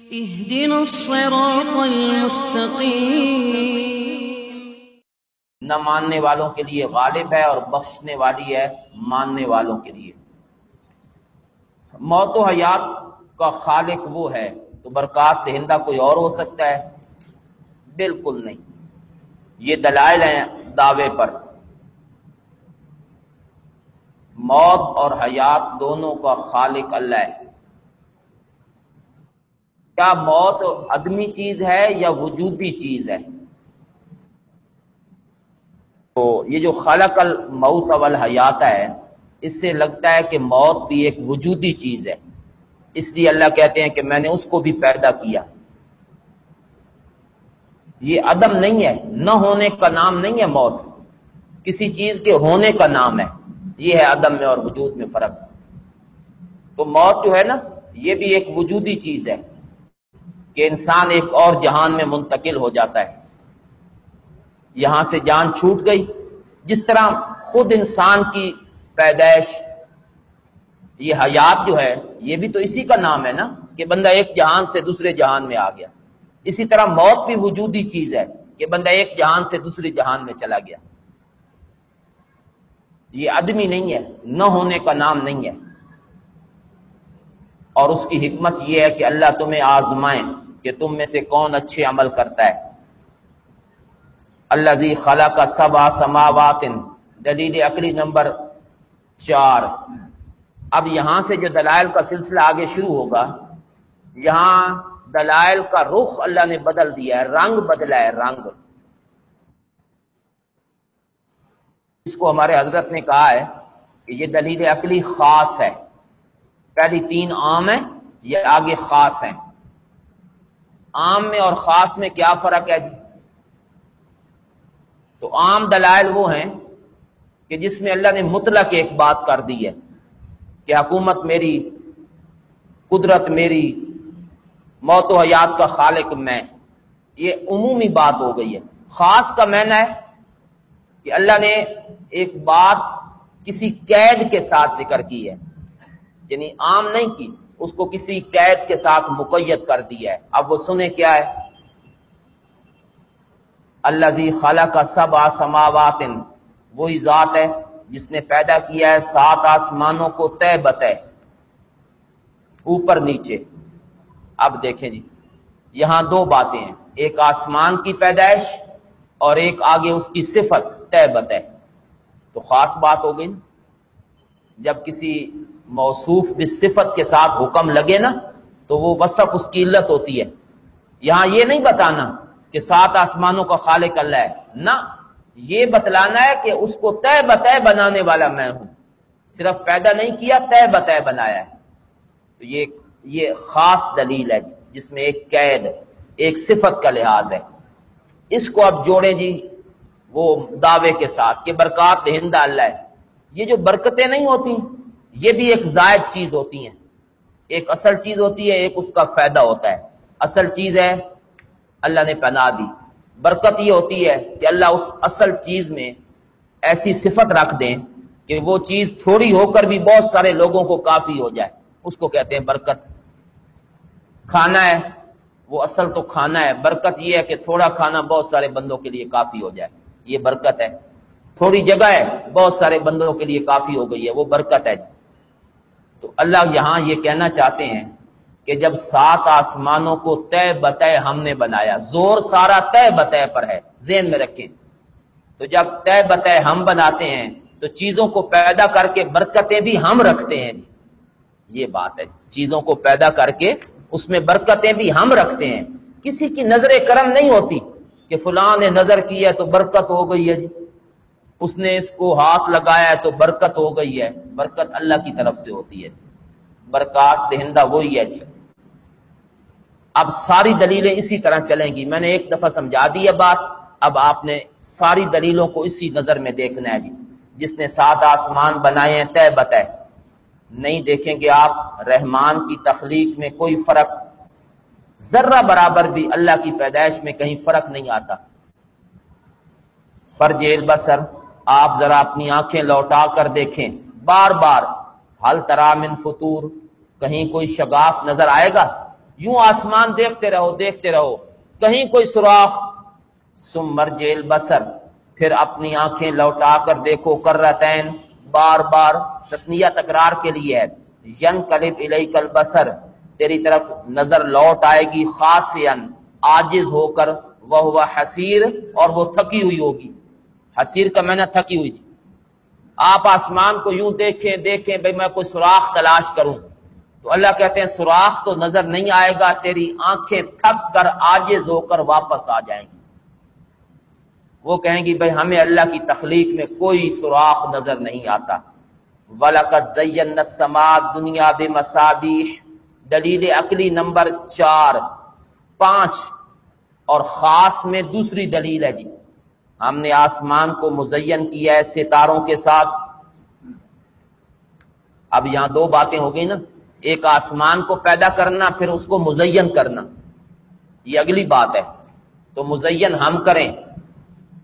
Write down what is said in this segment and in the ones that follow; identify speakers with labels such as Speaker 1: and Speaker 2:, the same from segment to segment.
Speaker 1: اهدنا الصراط المستقیم۔
Speaker 2: نہ ماننے والوں کے لیے غالب ہے اور بخشنے والی ہے ماننے والوں کے لیے۔ موت و حیات کا خالق وہ ہے تو برکات دہندہ کوئی اور ہو سکتا ہے؟ بالکل نہیں۔ یہ دلائل ہیں دعوے پر۔ موت اور حیات دونوں کا خالق اللہ ہے۔ کیا موت عدمی چیز ہے یا وجودی چیز ہے؟ تو یہ جو خلق الموت والحیات ہے، اس سے لگتا ہے کہ موت بھی ایک وجودی چیز ہے، اس لیے اللہ کہتے ہیں کہ میں نے اس کو بھی پیدا کیا۔ یہ عدم نہیں ہے، نہ ہونے کا نام نہیں ہے موت، کسی چیز کے ہونے کا نام ہے۔ یہ ہے عدم میں اور وجود میں فرق۔ تو موت جو ہے نا، یہ بھی ایک وجودی چیز ہے کہ انسان ایک اور جہان میں منتقل ہو جاتا ہے، یہاں سے جان چھوٹ گئی۔ جس طرح خود انسان کی پیدائش، یہ حیات جو ہے، یہ بھی تو اسی کا نام ہے نا کہ بندہ ایک جہان سے دوسرے جہان میں آ گیا۔ اسی طرح موت بھی وجودی چیز ہے کہ بندہ ایک جہان سے دوسرے جہان میں چلا گیا۔ یہ آدمی نہیں ہے، نہ ہونے کا نام نہیں ہے۔ اور اس کی حکمت یہ ہے کہ اللہ تمہیں آزمائے کہ تم میں سے کون اچھے عمل کرتا ہے۔ الذی خلق سبع سماوات، دلیل عقلی نمبر 4۔ اب یہاں سے جو دلائل کا سلسلہ آگے شروع ہوگا، یہاں دلائل کا رخ اللہ نے بدل دیا ہے، رنگ بدلا ہے، رنگ۔ اس کو ہمارے حضرت نے کہا ہے کہ یہ دلیل عقلی خاص ہے۔ پہلی 3 عام ہیں، یہ آگے خاص ہیں۔ عام میں اور خاص میں کیا فرق ہے جی؟ تو عام دلائل وہ ہیں کہ جس میں اللہ نے مطلق ایک بات کر دی ہے کہ حکومت میری، قدرت میری، موت و حیات کا خالق میں۔ یہ عمومی بات ہو گئی ہے۔ خاص کا معنی ہے کہ اللہ نے ایک بات کسی قید کے ساتھ ذکر کی ہے، یعنی عام نہیں کی، اس کو کسی قید کے ساتھ مقید کر دیا ہے۔ اب وہ سنیں کیا ہے؟ الذی خلق سبع سماوات، وہی ذات ہے جس نے پیدا کیا ہے 7 آسمانوں کو تہ بتہ، اوپر نیچے۔ اب دیکھیں جی، یہاں 2 باتیں ہیں، ایک آسمان کی پیدائش اور ایک آگے اس کی صفت تہ بتہ۔ تو خاص بات ہو گئی نا، جب کسی موصوف بالصفت کے ساتھ حکم لگے نا تو وہ وصف اس کی علت ہوتی ہے۔ یہاں یہ نہیں بتانا کہ 7 آسمانوں کا خالق اللہ ہے، نہ، یہ بتلانا ہے کہ اس کو تہ بتہ بنانے والا میں ہوں، صرف پیدا نہیں کیا، تہ بتہ بنایا ہے۔ تو یہ خاص دلیل ہے جس میں ایک قید، ایک صفت کا لحاظ ہے۔ اس کو اب جوڑیں جی وہ دعوے کے ساتھ کہ برکات دہندہ اللہ ہے۔ یہ جو برکتیں نہیں ہوتی، یہ بھی ایک زائد چیز ہوتی ہیں، ایک اصل چیز ہوتی ہے، ایک اس کا فائدہ ہوتا ہے۔ اصل چیز ہے اللہ نے پناہ دی، برکت یہ ہوتی ہے کہ اللہ اس اصل چیز میں ایسی صفت رکھ دیں کہ وہ چیز تھوڑی ہو کر بھی بہت سارے لوگوں کو کافی ہو جائے، اس کو کہتے ہیں برکت۔ کھانا ہے، وہ اصل تو کھانا ہے، برکت یہ ہے کہ تھوڑا کھانا بہت سارے بندوں کے لیے کافی ہو جائے، یہ برکت ہے۔ تھوڑی جگہ ہے، بہت سارے بندوں کے لیے کافی ہو گئی ہے، وہ برکت ہے۔ تو اللہ یہاں یہ کہنا چاہتے ہیں کہ جب 7 آسمانوں کو تہ بتہ ہم نے بنایا، زور سارا تہ بتہ پر ہے، ذہن میں رکھیں۔ تو جب تہ بتہ ہم بناتے ہیں تو چیزوں کو پیدا کر کے برکتیں بھی ہم رکھتے ہیں جی، یہ بات ہے۔ چیزوں کو پیدا کر کے اس میں برکتیں بھی ہم رکھتے ہیں۔ کسی کی نظر کرم نہیں ہوتی کہ فلاں نے نظر کی ہے تو برکت ہو گئی ہے جی، اس نے اس کو ہاتھ لگایا ہے تو برکت ہو گئی ہے۔ برکت اللہ کی طرف سے ہوتی ہے، برکات دہندہ وہی ہے جی۔ اب ساری دلیلیں اسی طرح چلیں گی، میں نے ایک دفعہ سمجھا دی ہے بات، اب آپ نے ساری دلیلوں کو اسی نظر میں دیکھنا ہے جی۔ جس نے 7 آسمان بنائے ہیں تہ بتہ، نہیں دیکھیں گے آپ رحمان کی تخلیق میں کوئی فرق، ذرہ برابر بھی اللہ کی پیدائش میں کہیں فرق نہیں آتا۔ فرج البصر، آپ ذرا اپنی آنکھیں لوٹا کر دیکھیں، بار بار، حل تری من فطور، کہیں کوئی شگاف نظر آئے گا؟ یوں آسمان دیکھتے رہو کہیں کوئی سوراخ. ثم مرجع البصر، پھر اپنی آنکھیں لوٹا کر دیکھو. کرتین، بار بار تثنیہ تکرار کے لیے ہے. ینقلب الیک البصر، تیری طرف نظر لوٹ آئے گی. خاسئن، عاجز ہو کر. وہو حسیر، اور وہ تھکی ہوئی ہوگی. حسیر کا معنی تھکی ہوئی. آپ آسمان کو یوں دیکھیں بھئی میں کوئی سوراخ تلاش کروں، تو اللہ کہتے ہیں سوراخ تو نظر نہیں آئے گا، تیری آنکھیں تھک کر عاجز ہو کر واپس آ جائیں گی. وہ کہیں گی بھئی ہمیں اللہ کی تخلیق میں کوئی سوراخ نظر نہیں آتا. وَلَقَدْ زَيَّنَّا السَّمَاءَ الدُّنْيَا بِمَصَابِيحَ، دلیل عقلی نمبر 4 5 اور خاص میں دوسری دلیل ہے جی. ہم نے آسمان کو مزین کیا ہے ستاروں کے ساتھ. اب یہاں دو باتیں ہو گئی نا، ایک آسمان کو پیدا کرنا، پھر اس کو مزین کرنا، یہ اگلی بات ہے. تو مزین ہم کریں،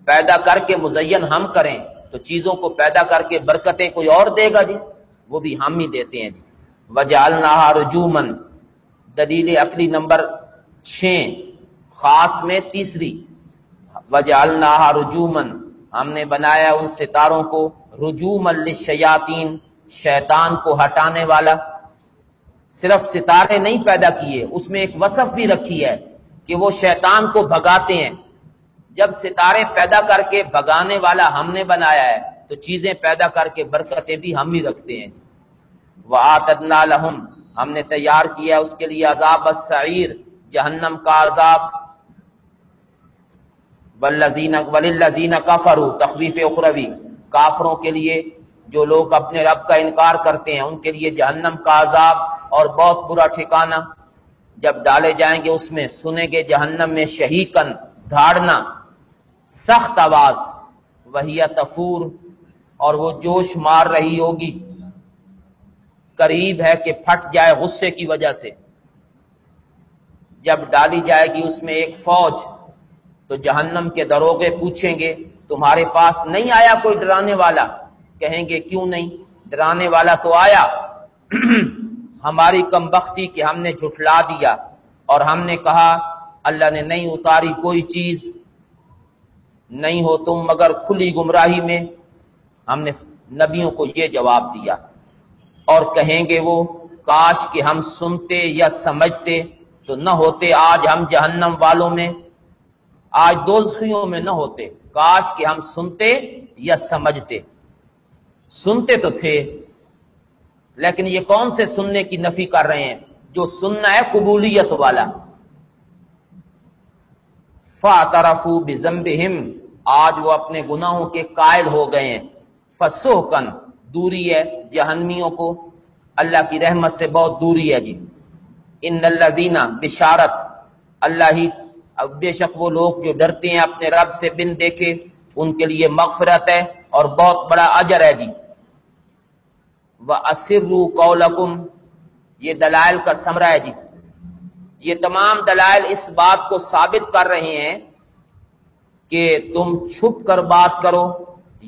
Speaker 2: پیدا کر کے مزین ہم کریں، تو چیزوں کو پیدا کر کے برکتیں کوئی اور دے گا جی، وہ بھی ہم ہی دیتے ہیں جی. وَجَعَلْنَاهَا رُجُومًا، دلیل عقلی نمبر 6 خاص میں تیسری. وَجَعَلْنَاهَا رُجُومًا، ہم نے بنایا ان ستاروں کو رجومًا للشیاطین، شیطان کو ہٹانے والا. صرف ستارے نہیں پیدا کیے، اس میں ایک وصف بھی رکھی ہے کہ وہ شیطان کو بھگاتے ہیں. جب ستارے پیدا کر کے بھگانے والا ہم نے بنایا ہے، تو چیزیں پیدا کر کے برکتیں بھی ہم ہی رکھتے ہیں. وَآتَدْنَا لَهُمْ، ہم نے تیار کیا اس کے لیے عذاب السعیر، جہنم کا عذاب. وَلِلَّذِينَ كَفَرُوا، تخویف اخروی، کافروں کے لیے جو لوگ اپنے رب کا انکار کرتے ہیں ان کے لیے جہنم کا عذاب اور بہت برا ٹھکانہ. جب ڈالے جائیں گے اس میں، سنیں گے جہنم میں شہیقاً، دھاڑنا، سخت آواز. وَهِيَ تَفُورُ، اور وہ جوش مار رہی ہوگی، قریب ہے کہ پھٹ جائے غصے کی وجہ سے. جب ڈالی جائے گی اس میں ایک فوج، تو جہنم کے دروغے پوچھیں گے تمہارے پاس نہیں آیا کوئی ڈرانے والا؟ کہیں گے کیوں نہیں، ڈرانے والا تو آیا. ہماری کمبختی کہ ہم نے جھٹلا دیا اور ہم نے کہا اللہ نے نہیں اتاری کوئی چیز، نہیں ہو تم مگر کھلی گمراہی میں. ہم نے نبیوں کو یہ جواب دیا. اور کہیں گے وہ کاش کہ ہم سنتے یا سمجھتے تو نہ ہوتے آج ہم جہنم والوں میں، آج دوزخیوں میں نہ ہوتے. کاش کہ ہم سنتے یا سمجھتے. سنتے تو تھے، لیکن یہ کون سے سننے کی نفی کر رہے ہیں؟ جو سننا ہے قبولیت والا. فَاعْتَرَفُوا بِذَنبِهِمْ، آج وہ اپنے گناہوں کے قائل ہو گئے ہیں. فَسُحْقًا، دوری ہے جہنمیوں کو، اللہ کی رحمت سے بہت دوری ہے جی. ان الذین، بشارت، اللہ ہی، بے شک وہ لوگ جو ڈرتے ہیں اپنے رب سے بن دیکھے ان کے لیے مغفرت ہے اور بہت بڑا اجر ہے جی. وَأَسِرُّوا قَوْلَكُمْ، یہ دلائل کا ثمرہ ہے جی. یہ تمام دلائل اس بات کو ثابت کر رہے ہیں کہ تم چھپ کر بات کرو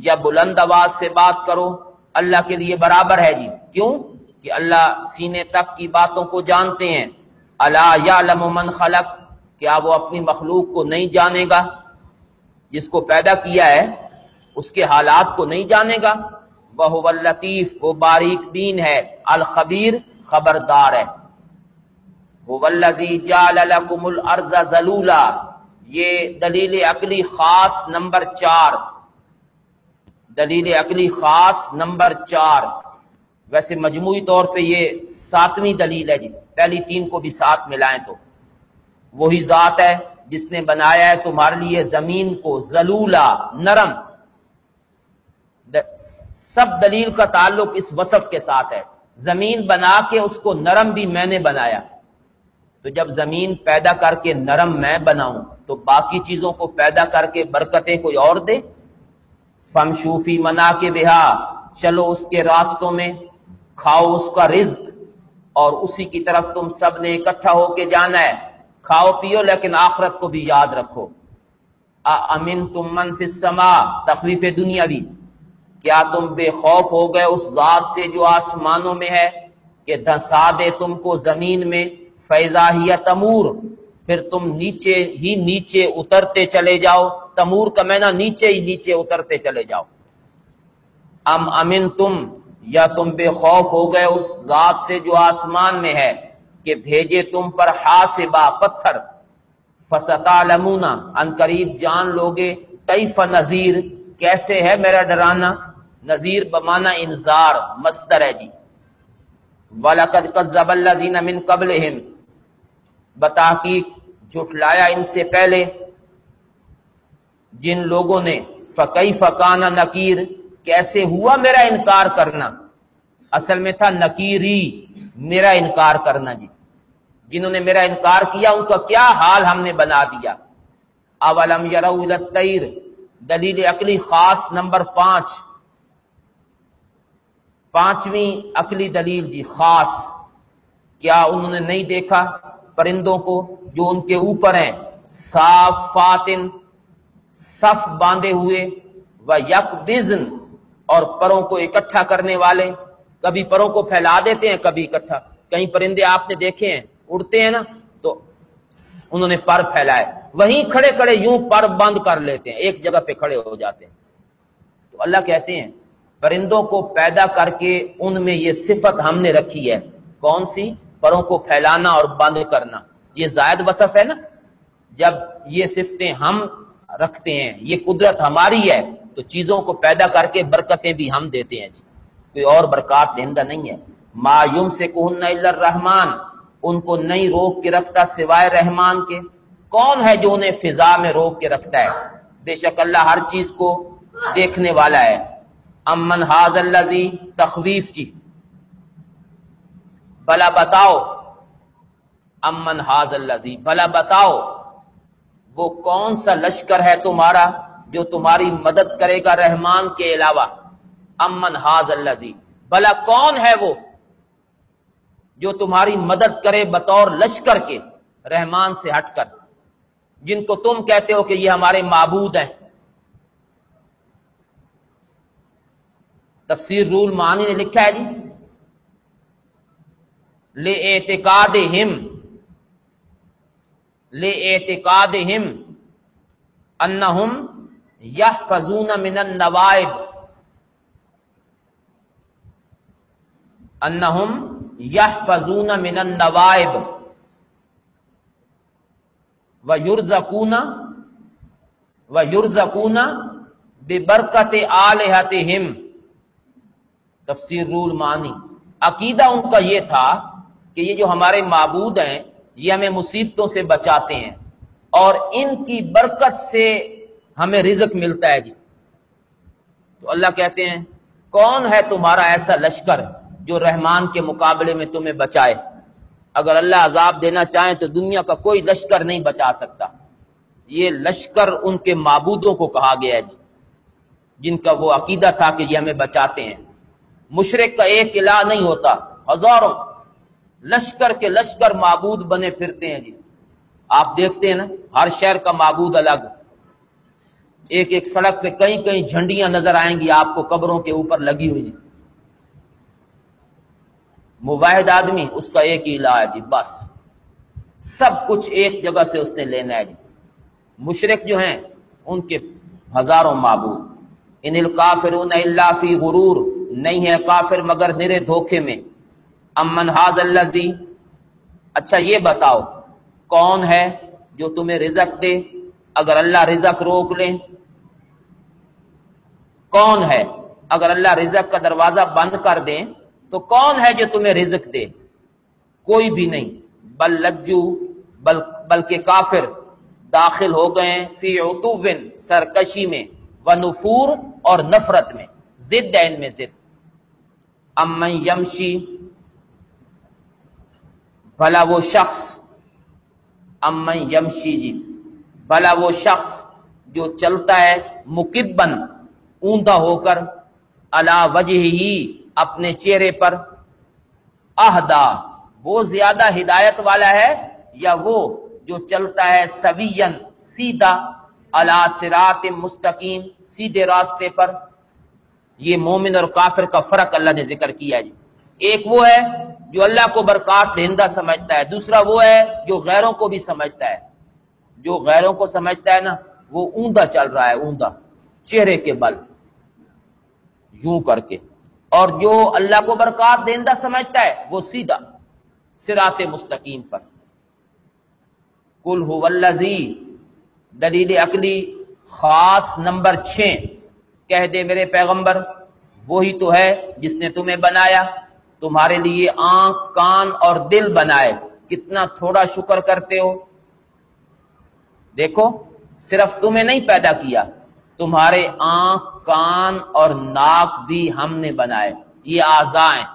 Speaker 2: یا بلند آواز سے بات کرو، اللہ کے لیے برابر ہے جی. کیوں؟ کہ اللہ سینے تک کی باتوں کو جانتے ہیں. الا یعلم من خلق، کیا وہ اپنی مخلوق کو نہیں جانے گا؟ جس کو پیدا کیا ہے اس کے حالات کو نہیں جانے گا؟ وَهُوَ اللطیف، وہ باریک بین ہے. الخبیر، خبردار ہے. هُوَ الَّذِي جَعَلَ لَكُمُ الْأَرْضَ ذَلُولًا، یہ دلیل عقلی خاص نمبر 4، دلیل عقلی خاص نمبر 4. ویسے مجموعی طور پہ یہ 7ویں دلیل ہے جی، پہلی 3 کو بھی ساتھ ملائیں تو. وہی ذات ہے جس نے بنایا ہے تمہارے لیے زمین کو ذلولا، نرم. سب دلیل کا تعلق اس وصف کے ساتھ ہے. زمین بنا کے اس کو نرم بھی میں نے بنایا. تو جب زمین پیدا کر کے نرم میں بناؤں تو باقی چیزوں کو پیدا کر کے برکتیں کوئی اور دے. فَامْشُوا فِي مَنَاكِبِهَا، چلو اس کے راستوں میں، کھاؤ اس کا رزق، اور اسی کی طرف تم سب نے اکٹھا ہو کے جانا ہے. کھاؤ پیو لیکن آخرت کو بھی یاد رکھو. أَأَمِنْتُمْ مَنْ فِي السَّمَاءِ، تخویف دنیاوی، کیا تم بے خوف ہو گئے اس ذات سے جو آسمانوں میں ہے کہ دھسا دے تم کو زمین میں فیضا ہی تمور، پھر تم نیچے ہی نیچے اترتے چلے جاؤ، تمور کا معنی نیچے ہی نیچے اترتے چلے جاؤ۔ ام امن تم، یا تم بے خوف ہو گئے اس ذات سے جو آسمان میں ہے کہ بھیجے تم پر حاسبہ پتھر، فستعلمون، ان قریب جان لوگے، کیف نذیر، کیسے ہے میرا ڈرانا، نذیر بمعنی انذار مصدر ہے جی۔ وَلَقَدْ كَذَّبَ الَّذِينَ مِن قَبْلِهِمْ، بتحقیق جھٹلایا ان سے پہلے جن لوگوں نے، فَكَيْفَ كَانَ نَكِيرٌ، کیسے ہوا میرا انکار کرنا، اصل میں تھا نکیری، میرا انکار کرنا جی، جنہوں نے میرا انکار کیا ان کا کیا حال ہم نے بنا دیا۔ اولم یروا الی الطیر، دلیل عقلی خاص نمبر 5، پانچویں عقلی دلیل جی خاص، کیا انہوں نے نہیں دیکھا پرندوں کو جو ان کے اوپر ہیں، صافات، صف باندھے ہوئے، وَيَقْبِضْنَ، اور پروں کو اکٹھا کرنے والے، کبھی پروں کو پھیلا دیتے ہیں کبھی اکٹھا، کئی پرندے آپ نے دیکھے ہیں اڑتے ہیں نا تو انہوں نے پر پھیلائے، وہیں کھڑے کھڑے یوں پر بند کر لیتے ہیں، ایک جگہ پہ کھڑے ہو جاتے ہیں۔ تو اللہ کہتے ہیں پرندوں کو پیدا کر کے ان میں یہ صفت ہم نے رکھی ہے، کون سی؟ پروں کو پھیلانا اور بند کرنا، یہ زائد وصف ہے نا، جب یہ صفتیں ہم رکھتے ہیں، یہ قدرت ہماری ہے، تو چیزوں کو پیدا کر کے برکتیں بھی ہم دیتے ہیں جی، کوئی اور برکات دہندہ نہیں ہے۔ ما یمسکہن الا الرحمن، ان کو نہیں روک کے رکھتا سوائے رحمان کے، کون ہے جو انہیں فضا میں روک کے رکھتا ہے؟ بے شک اللہ ہر چیز کو دیکھنے والا ہے۔ امن ھذا الذی، تخویف جی، بھلا بتاؤ، امن ھذا الذی، بھلا بتاؤ وہ کون سا لشکر ہے تمہارا جو تمہاری مدد کرے گا رحمان کے علاوہ۔ امن ھذا الذی، بھلا کون ہے وہ جو تمہاری مدد کرے بطور لشکر کے رحمان سے ہٹ کر، جن کو تم کہتے ہو کہ یہ ہمارے معبود ہیں۔ تفسیر رول معانی نے لکھا ہے جی، لِاعْتِقَادِهِمْ أَنَّهُمْ يَحْفَظُونَ مِنَ النَّوَائِبِ، أَنَّهُمْ يَحْفَظُونَ مِنَ النَّوَائِبِ وَيُرْزَقُونَ بِبَرْکَتِ آلِہَتِهِمْ۔ تفسیر رول معنی، عقیدہ ان کا یہ تھا کہ یہ جو ہمارے معبود ہیں یہ ہمیں مصیبتوں سے بچاتے ہیں اور ان کی برکت سے ہمیں رزق ملتا ہے جی۔ تو اللہ کہتے ہیں کون ہے تمہارا ایسا لشکر جو رحمان کے مقابلے میں تمہیں بچائے؟ اگر اللہ عذاب دینا چاہیں تو دنیا کا کوئی لشکر نہیں بچا سکتا، یہ لشکر ان کے معبودوں کو کہا گیا ہے جی، جن کا وہ عقیدہ تھا کہ یہ ہمیں بچاتے ہیں۔ مشرک کا ایک الہ نہیں ہوتا، ہزاروں لشکر کے لشکر معبود بنے پھرتے ہیں جی۔ آپ دیکھتے ہیں نا ہر شہر کا معبود الگ، ایک ایک سڑک پہ کئی کئی جھنڈیاں نظر آئیں گی آپ کو قبروں کے اوپر لگی ہوئی جی۔ موحد آدمی اس کا ایک ہی الہ ہے جی، بس سب کچھ ایک جگہ سے اس نے لینا ہے جی۔ مشرک جو ہیں ان کے ہزاروں معبود۔ ان الکافرون الا فی غرور، نہیں ہے کافر مگر نرے دھوکے میں۔ امن ھذا الذی، اچھا یہ بتاؤ کون ہے جو تمہیں رزق دے اگر اللہ رزق روک لیں؟ کون ہے اگر اللہ رزق کا دروازہ بند کر دیں تو کون ہے جو تمہیں رزق دے؟ کوئی بھی نہیں۔ بل لجو، بلکہ کافر داخل ہو گئے فی عتوٍ، سرکشی میں، ونفور، اور نفرت میں، ضد ہے ان میں ضد۔ امن یمشی، بھلا وہ شخص، امن یمشی جی، بھلا وہ شخص جو چلتا ہے مکبن، اوندا ہو کر، علی وجہہ، اپنے چہرے پر، اہدا، وہ زیادہ ہدایت والا ہے یا وہ جو چلتا ہے سویًا، سیدھا، علی صراط مستقیم، سیدھے راستے پر؟ یہ مومن اور کافر کا فرق اللہ نے ذکر کیا جی۔ ایک وہ ہے جو اللہ کو برکات دہندہ سمجھتا ہے، دوسرا وہ ہے جو غیروں کو بھی سمجھتا ہے۔ جو غیروں کو سمجھتا ہے نا وہ اوندا چل رہا ہے، اوندا چہرے کے بل یوں کر کے، اور جو اللہ کو برکات دہندہ سمجھتا ہے وہ سیدھا صراط مستقیم پر۔ قل هو الذی، دلیل عقلی خاص نمبر 6، کہہ دے میرے پیغمبر وہی تو ہے جس نے تمہیں بنایا، تمہارے لیے آنکھ، کان اور دل بنائے۔ کتنا تھوڑا شکر کرتے ہو۔ دیکھو صرف تمہیں نہیں پیدا کیا، تمہارے آنکھ، کان اور ناک بھی ہم نے بنائے، یہ اعضاء ہیں۔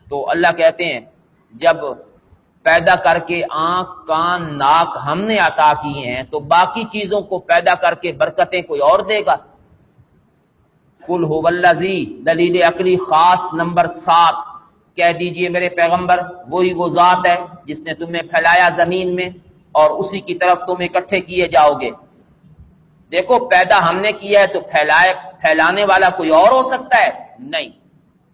Speaker 2: تو اللہ کہتے ہیں جب پیدا کر کے آنکھ، کان، ناک ہم نے عطا کیے ہیں تو باقی چیزوں کو پیدا کر کے برکتیں کوئی اور دے گا۔ قل هو الذی، دلیل عقلی خاص نمبر 7، کہہ دیجئے میرے پیغمبر وہی وہ ذات ہے جس نے تمہیں پھیلایا زمین میں اور اسی کی طرف تم اکٹھے کیے جاؤ گے۔ دیکھو پیدا ہم نے کیا ہے تو پھیلانے والا کوئی اور ہو سکتا ہے؟ نہیں،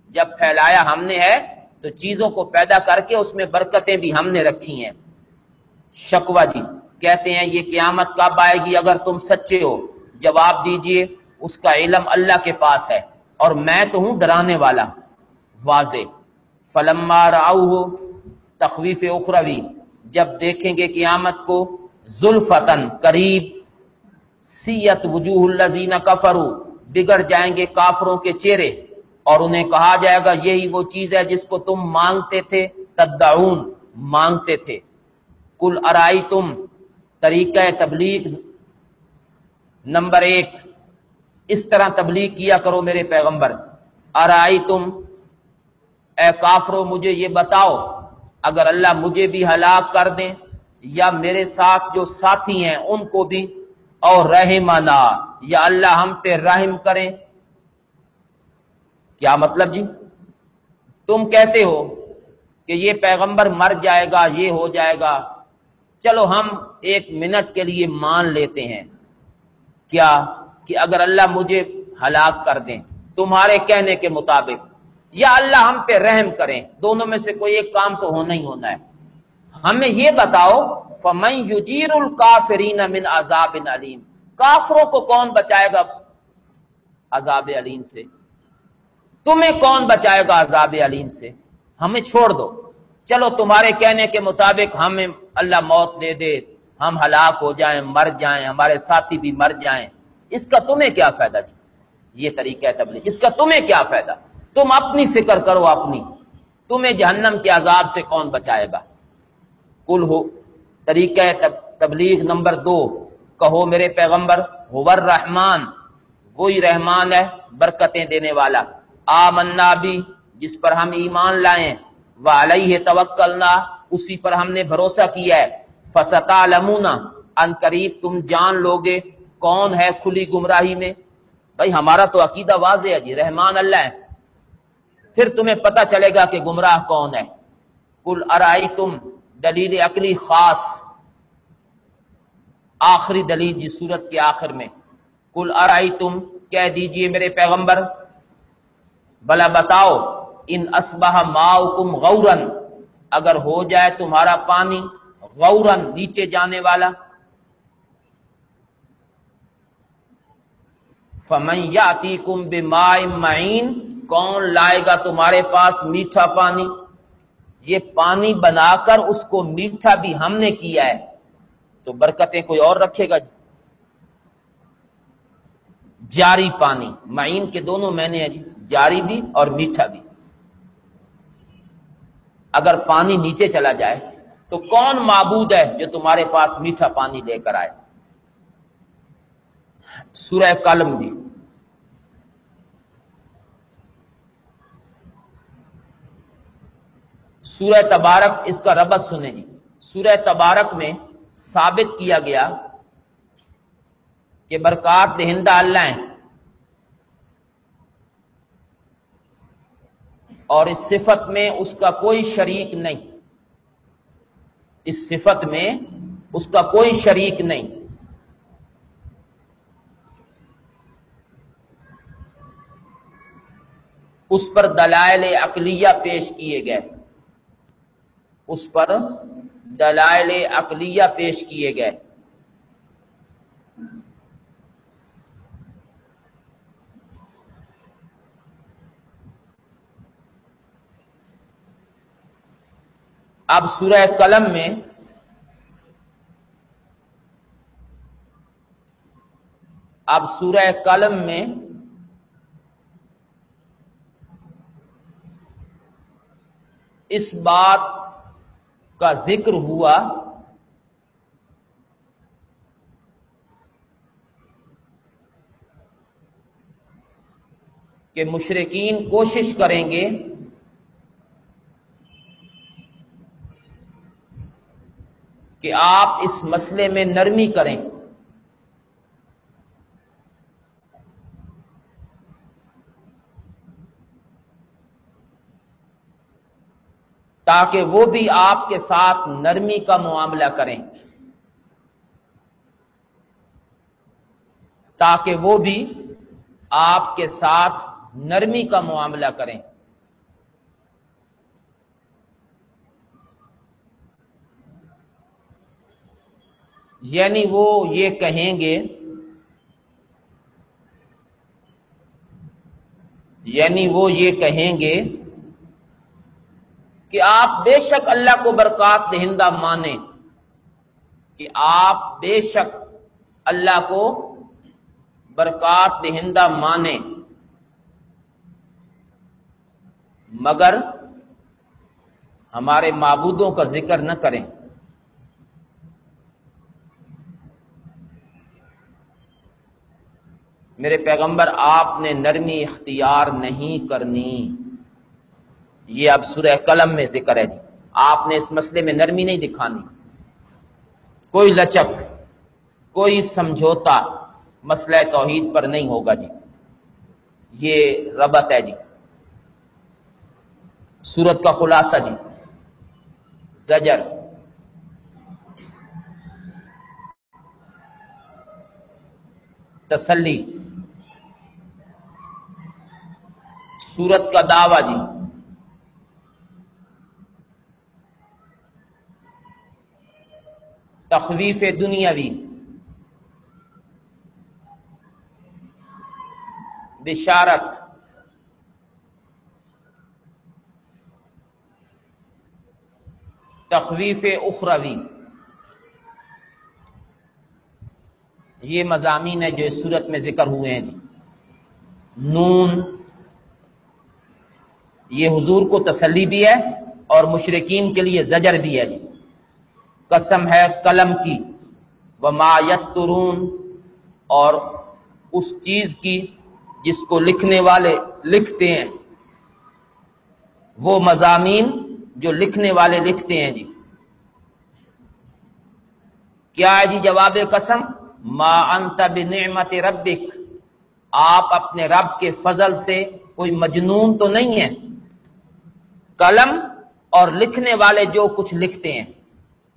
Speaker 2: جب پھیلایا ہم نے ہے تو چیزوں کو پیدا کر کے اس میں برکتیں بھی ہم نے رکھی ہیں۔ شکوہ جی کہتے ہیں یہ قیامت کب آئے گی اگر تم سچے ہو؟ جواب دیجئے اس کا علم اللہ کے پاس ہے اور میں تو ہوں ڈرانے والا واضح۔ فلما رأوہ، تخویف اخروی، جب دیکھیں گے قیامت کو، زلفتن، قریب، سیت وجوہ الذین کفروا، بگڑ جائیں گے کافروں کے چہرے اور انہیں کہا جائے گا یہی وہ چیز ہے جس کو تم مانگتے تھے، تدعون، مانگتے تھے۔ قل ارائیتم، طریقہ تبلیغ نمبر 1، اس طرح تبلیغ کیا کرو میرے پیغمبر۔ ارائیتم، اے کافرو مجھے یہ بتاؤ، اگر اللہ مجھے بھی ہلاک کر دیں یا میرے ساتھ جو ساتھی ہیں ان کو بھی، اور رحمنا، یا اللہ ہم پہ رحم کریں۔ کیا مطلب جی؟ تم کہتے ہو کہ یہ پیغمبر مر جائے گا، یہ ہو جائے گا، چلو ہم 1 منٹ کے لیے مان لیتے ہیں، کیا کہ اگر اللہ مجھے ہلاک کر دیں تمہارے کہنے کے مطابق، یا اللہ ہم پہ رحم کریں، دونوں میں سے کوئی ایک کام تو ہونا ہی ہونا ہے۔ ہمیں یہ بتاؤ فَمَن يُجِيرُ الْكَافِرِينَ مِنْ عَذَابٍ عَلِيمٍ، کافروں کو کون بچائے گا عذاب علیم سے؟ تمہیں کون بچائے گا عذاب علیم سے؟ ہمیں چھوڑ دو، چلو تمہارے کہنے کے مطابق ہمیں اللہ موت دے دے، ہم ہلاک ہو جائیں، مر جائیں، ہمارے ساتھی بھی مر جائیں، اس کا تمہیں کیا فائدہ جی؟ یہ طریقہ ہے تبلیغ، اس کا تمہیں کیا فائدہ؟ تم اپنی فکر کرو اپنی، تمہیں جہنم کے عذاب سے کون بچائے گا؟ قل ہو، طریقہ تبلیغ نمبر 2، کہو میرے پیغمبر هو الرحمن، وہی رحمان ہے برکتیں دینے والا، آمنا بھی، جس پر ہم ایمان لائیں، وعلیہ توکلنا، اسی پر ہم نے بھروسہ کیا ہے، فستعلمون، ان قریب تم جان لوگے کون ہے کھلی گمراہی میں۔ بھائی ہمارا تو عقیدہ واضح ہے جی، رحمان اللہ ہے، پھر تمہیں پتہ چلے گا کہ گمراہ کون ہے۔ قل ارائیتم، دلیل عقلی خاص، آخری دلیل جس سورت کے آخر میں، قل ارائیتم، کہہ دیجئے میرے پیغمبر بھلا بتاؤ، ان اصبح ماؤکم غورن، اگر ہو جائے تمہارا پانی غورن، نیچے جانے والا، فمن یاتیکم بماء معین، کون لائے گا تمہارے پاس میٹھا پانی؟ یہ پانی بنا کر اس کو میٹھا بھی ہم نے کیا ہے تو برکتیں کوئی اور رکھے گا؟ جاری پانی، معین کے دونوں معنی ہیں جی، جاری بھی اور میٹھا بھی۔ اگر پانی نیچے چلا جائے تو کون معبود ہے جو تمہارے پاس میٹھا پانی لے کر آئے؟ سورہ قلم جی، سورہ تبارک، اس کا ربط سنیں جی۔ سورہ تبارک میں ثابت کیا گیا کہ برکات دہندہ اللہ ہیں، اور اس صفت میں اس کا کوئی شریک نہیں، اس صفت میں اس کا کوئی شریک نہیں۔ اس پر دلائل عقلیہ پیش کیے گئے، اس پر دلائل عقلیہ پیش کیے گئے۔ اب سورہ قلم میں اس بات کا ذکر ہوا کہ مشرکین کوشش کریں گے کہ آپ اس مسئلے میں نرمی کریں، تاکہ وہ بھی آپ کے ساتھ نرمی کا معاملہ کریں، تاکہ وہ بھی آپ کے ساتھ نرمی کا معاملہ کریں۔ یعنی وہ یہ کہیں گے کہ آپ بے شک اللہ کو برکات دہندہ مانیں، کہ آپ بے شک اللہ کو برکات دہندہ مانیں، مگر ہمارے معبودوں کا ذکر نہ کریں۔ میرے پیغمبر آپ نے نرمی اختیار نہیں کرنی۔ یہ اب سورہ قلم میں ذکر ہے جی، آپ نے اس مسئلے میں نرمی نہیں دکھانی، کوئی لچک، کوئی سمجھوتا مسئلہ توحید پر نہیں ہوگا جی۔ یہ ربط ہے جی۔ سورت کا خلاصہ جی، زجر، تسلی، سورت کا دعویٰ جی، تخویف دنیاوی، بشارت، تخویف اخروی، یہ مضامین ہے جو اس صورت میں ذکر ہوئے ہیں جی۔ نون، یہ حضور کو تسلی بھی ہے اور مشرکین کے لیے زجر بھی ہے جی۔ قسم ہے قلم کی، وما یسترون، اور اس چیز کی جس کو لکھنے والے لکھتے ہیں، وہ مضامین جو لکھنے والے لکھتے ہیں جی۔ کیا ہے جی جواب قسم؟ ما انت بنعمت ربک، آپ اپنے رب کے فضل سے کوئی مجنون تو نہیں ہے۔ قلم اور لکھنے والے جو کچھ لکھتے ہیں،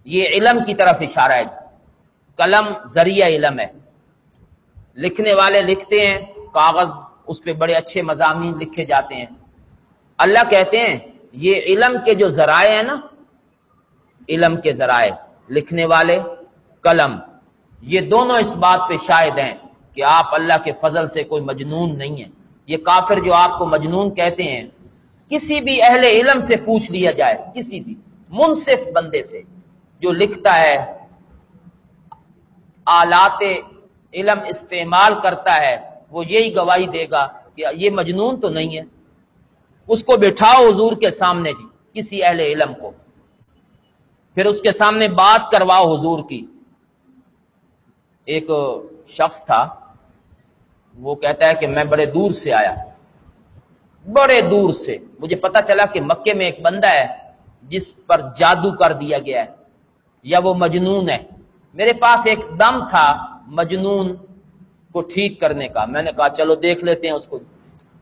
Speaker 2: یہ علم کی طرف اشارہ ہے جی۔ قلم ذریعہ علم ہے، لکھنے والے لکھتے ہیں، کاغذ اس پہ بڑے اچھے مضامین لکھے جاتے ہیں۔ اللہ کہتے ہیں یہ علم کے جو ذرائع ہیں نا، علم کے ذرائع، لکھنے والے، قلم، یہ دونوں اس بات پہ شاہد ہیں کہ آپ اللہ کے فضل سے کوئی مجنون نہیں ہیں۔ یہ کافر جو آپ کو مجنون کہتے ہیں، کسی بھی اہل علم سے پوچھ لیا جائے، کسی بھی منصف بندے سے جو لکھتا ہے، آلات علم استعمال کرتا ہے، وہ یہی گواہی دے گا کہ یہ مجنون تو نہیں ہے۔ اس کو بٹھاؤ حضور کے سامنے جی، کسی اہل علم کو، پھر اس کے سامنے بات کرواؤ حضور کی۔ ایک شخص تھا، وہ کہتا ہے کہ میں بڑے دور سے آیا، بڑے دور سے، مجھے پتا چلا کہ مکے میں ایک بندہ ہے جس پر جادو کر دیا گیا ہے، یا وہ مجنون ہے۔ میرے پاس ایک دم تھا مجنون کو ٹھیک کرنے کا، میں نے کہا چلو دیکھ لیتے ہیں اس کو۔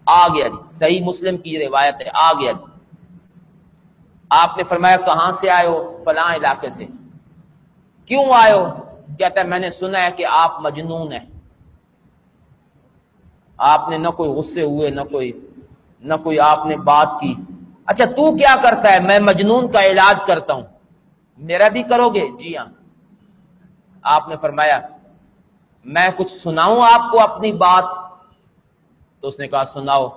Speaker 2: آ گیا جی، صحیح مسلم کی روایت ہے، آ گیا جی۔ آپ نے فرمایا کہاں سے آئے ہو؟ فلاں علاقے سے۔ کیوں آئے ہو؟ کہتا ہے میں نے سنا ہے کہ آپ مجنون ہیں۔ آپ نے نہ کوئی غصے ہوئے نہ کوئی نہ کوئی آپ نے بات کی. اچھا تو کیا کرتا ہے؟ میں مجنون کا علاج کرتا ہوں. میرا بھی کرو گے؟ جی ہاں. آپ نے فرمایا میں کچھ سناؤں آپ کو اپنی بات؟ تو اس نے کہا سناؤ.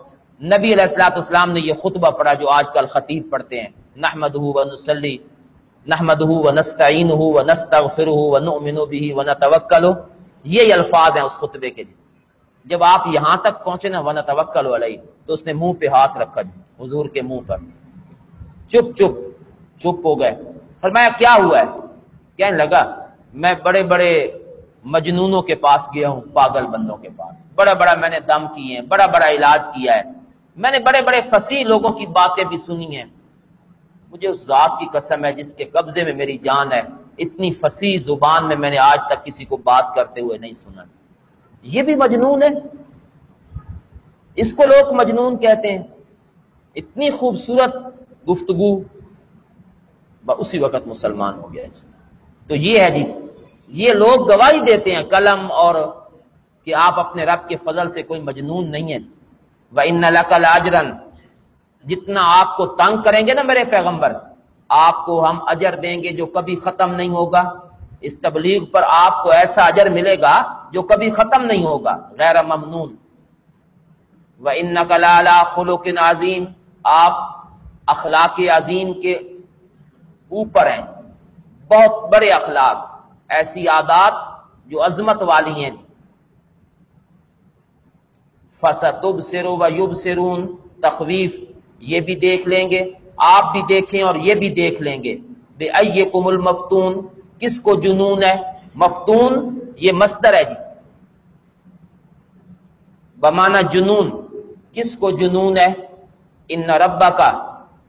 Speaker 2: نبی علیہ الصلوۃ والسلام نے یہ خطبہ پڑھا جو آج کل خطیب پڑھتے ہیں، نحمدہ ونصلی نحمدہ ونستعینہ ونستغفرہ ونؤمن بہ ونتوکل. یہ الفاظ ہیں اس خطبے کے لیے. جب آپ یہاں تک پہنچے نا ونتوکل علیہ، تو اس نے منہ پہ ہاتھ رکھا جی حضور کے منہ پر. چپ ہو گئے. فرمایا کیا ہوا ہے؟ کہنے لگا میں بڑے بڑے مجنونوں کے پاس گیا ہوں، پاگل بندوں کے پاس، بڑا میں نے دم کیے ہیں، بڑا علاج کیا ہے، میں نے بڑے فصیح لوگوں کی باتیں بھی سنی ہیں. مجھے اس ذات کی قسم ہے جس کے قبضے میں میری جان ہے، اتنی فصیح زبان میں میں نے آج تک کسی کو بات کرتے ہوئے نہیں سنا. یہ بھی مجنون ہے، اس کو لوگ مجنون کہتے ہیں. اتنی خوبصورت گفتگو، اسی وقت مسلمان ہو گیا. تو یہ ہے جی، یہ لوگ گواہی دیتے ہیں قلم اور کہ آپ اپنے رب کے فضل سے کوئی مجنون نہیں ہے. وَإِنَّ لَكَ لَأَجْرًا، جتنا آپ کو تنگ کریں گے نا میرے پیغمبر، آپ کو ہم اجر دیں گے جو کبھی ختم نہیں ہوگا. اس تبلیغ پر آپ کو ایسا اجر ملے گا جو کبھی ختم نہیں ہوگا، غیر ممنون. وَإِنَّكَ لَعَلَىٰ خُلُقٍ عَظِيمٍ، آپ اخلاق عظیم کے اوپر ہیں، بہت بڑے اخلاق، ایسی عادات جو عظمت والی ہیں. فَسَتُبْصِرُ وَيُبْصِرُونَ، تخویف، یہ بھی دیکھ لیں گے، آپ بھی دیکھیں اور یہ بھی دیکھ لیں گے. بِأَيِّكُمُ الْمَفْتُونَ، کس کو جنون ہے؟ مفتون یہ مصدر ہے جی، بمعنی جنون. کس کو جنون ہے؟ ان ربک،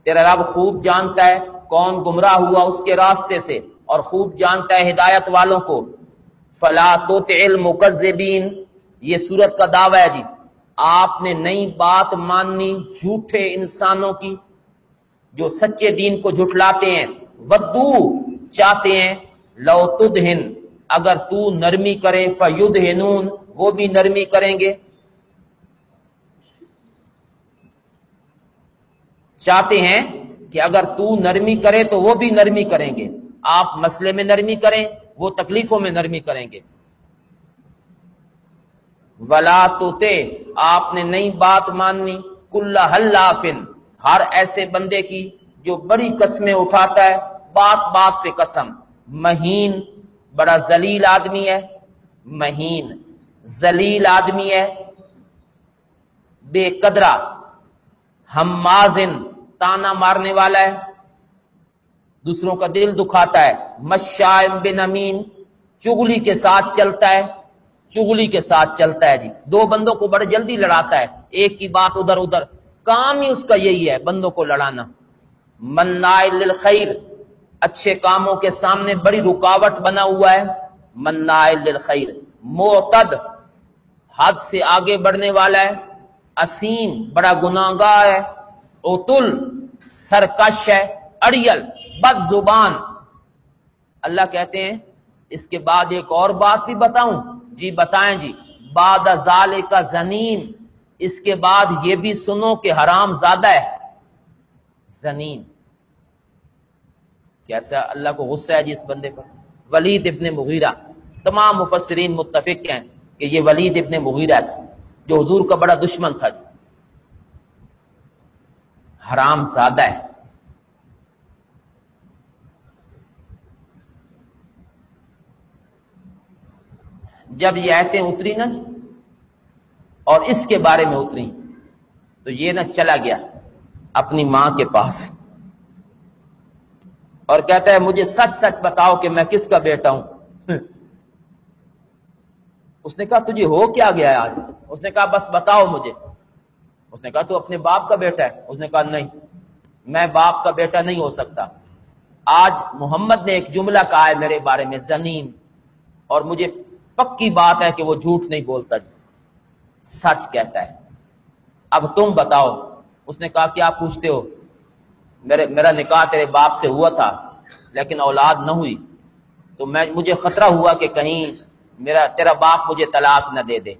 Speaker 2: تیرا رب خوب جانتا ہے کون گمراہ ہوا اس کے راستے سے، اور خوب جانتا ہے ہدایت والوں کو. فلا تطع المکذبین، یہ سورت کا دعویٰ ہے جی. آپ نے نئی بات ماننی جھوٹے انسانوں کی جو سچے دین کو جھٹلاتے ہیں. ودو، چاہتے ہیں، لو تدہن، اگر تو نرمی کرے، فیدہنون، وہ بھی نرمی کریں گے. چاہتے ہیں کہ اگر تو نرمی کرے تو وہ بھی نرمی کریں گے. آپ مسئلے میں نرمی کریں، وہ تکلیفوں میں نرمی کریں گے. ولا تطع، آپ نے نئی بات ماننی، کل حلاف، ہر ایسے بندے کی جو بڑی قسمیں اٹھاتا ہے، بات پہ قسم. مہین، بڑا ذلیل آدمی ہے، مہین ذلیل آدمی ہے. بے قدرہ، ہمازن، تانا مارنے والا ہے، دوسروں کا دل دکھاتا ہے. مشاء بنمیم، چغلی کے ساتھ چلتا ہے جی. دو بندوں کو بڑے جلدی لڑاتا ہے، ایک کی بات ادھر، کام ہی اس کا یہی ہے بندوں کو لڑانا. مناع للخیر، اچھے کاموں کے سامنے بڑی رکاوٹ بنا ہوا ہے. مناع للخیر. معتد، حد سے آگے بڑھنے والا ہے. اسیم، بڑا گناہگار ہے. عتل، سرکش ہے. اڑیل، بد زبان. اللہ کہتے ہیں اس کے بعد ایک اور بات بھی بتاؤں؟ جی بتائیں جی. بعد ذالک زنیم، اس کے بعد یہ بھی سنو کہ حرام زادہ ہے. زنیم، کیسا اللہ کو غصہ ہے جی اس بندے پر. ولید ابن مغیرہ، تمام مفسرین متفق ہیں کہ یہ ولید ابن مغیرہ تھا جو حضور کا بڑا دشمن تھا جی. حرام زادہ ہے. جب یہ آیتیں اتری نا اور اس کے بارے میں اتری تو یہ نہ چلا گیا اپنی ماں کے پاس اور کہتا ہے مجھے سچ سچ بتاؤ کہ میں کس کا بیٹا ہوں. اس نے کہا تجھے ہو کیا گیا آج؟ اس نے کہا بس بتاؤ مجھے. اس نے کہا تو اپنے باپ کا بیٹا ہے؟ اس نے کہا نہیں، میں باپ کا بیٹا نہیں ہو سکتا. آج محمد نے ایک جملہ کہا ہے میرے بارے میں، زنیم، اور مجھے پکی بات ہے کہ وہ جھوٹ نہیں بولتا جی، سچ کہتا ہے. اب تم بتاؤ. اس نے کہا کیا پوچھتے ہو؟ میرا نکاح تیرے باپ سے ہوا تھا لیکن اولاد نہ ہوئی، تو مجھے خطرہ ہوا کہ کہیں تیرا باپ مجھے طلاق نہ دے دے.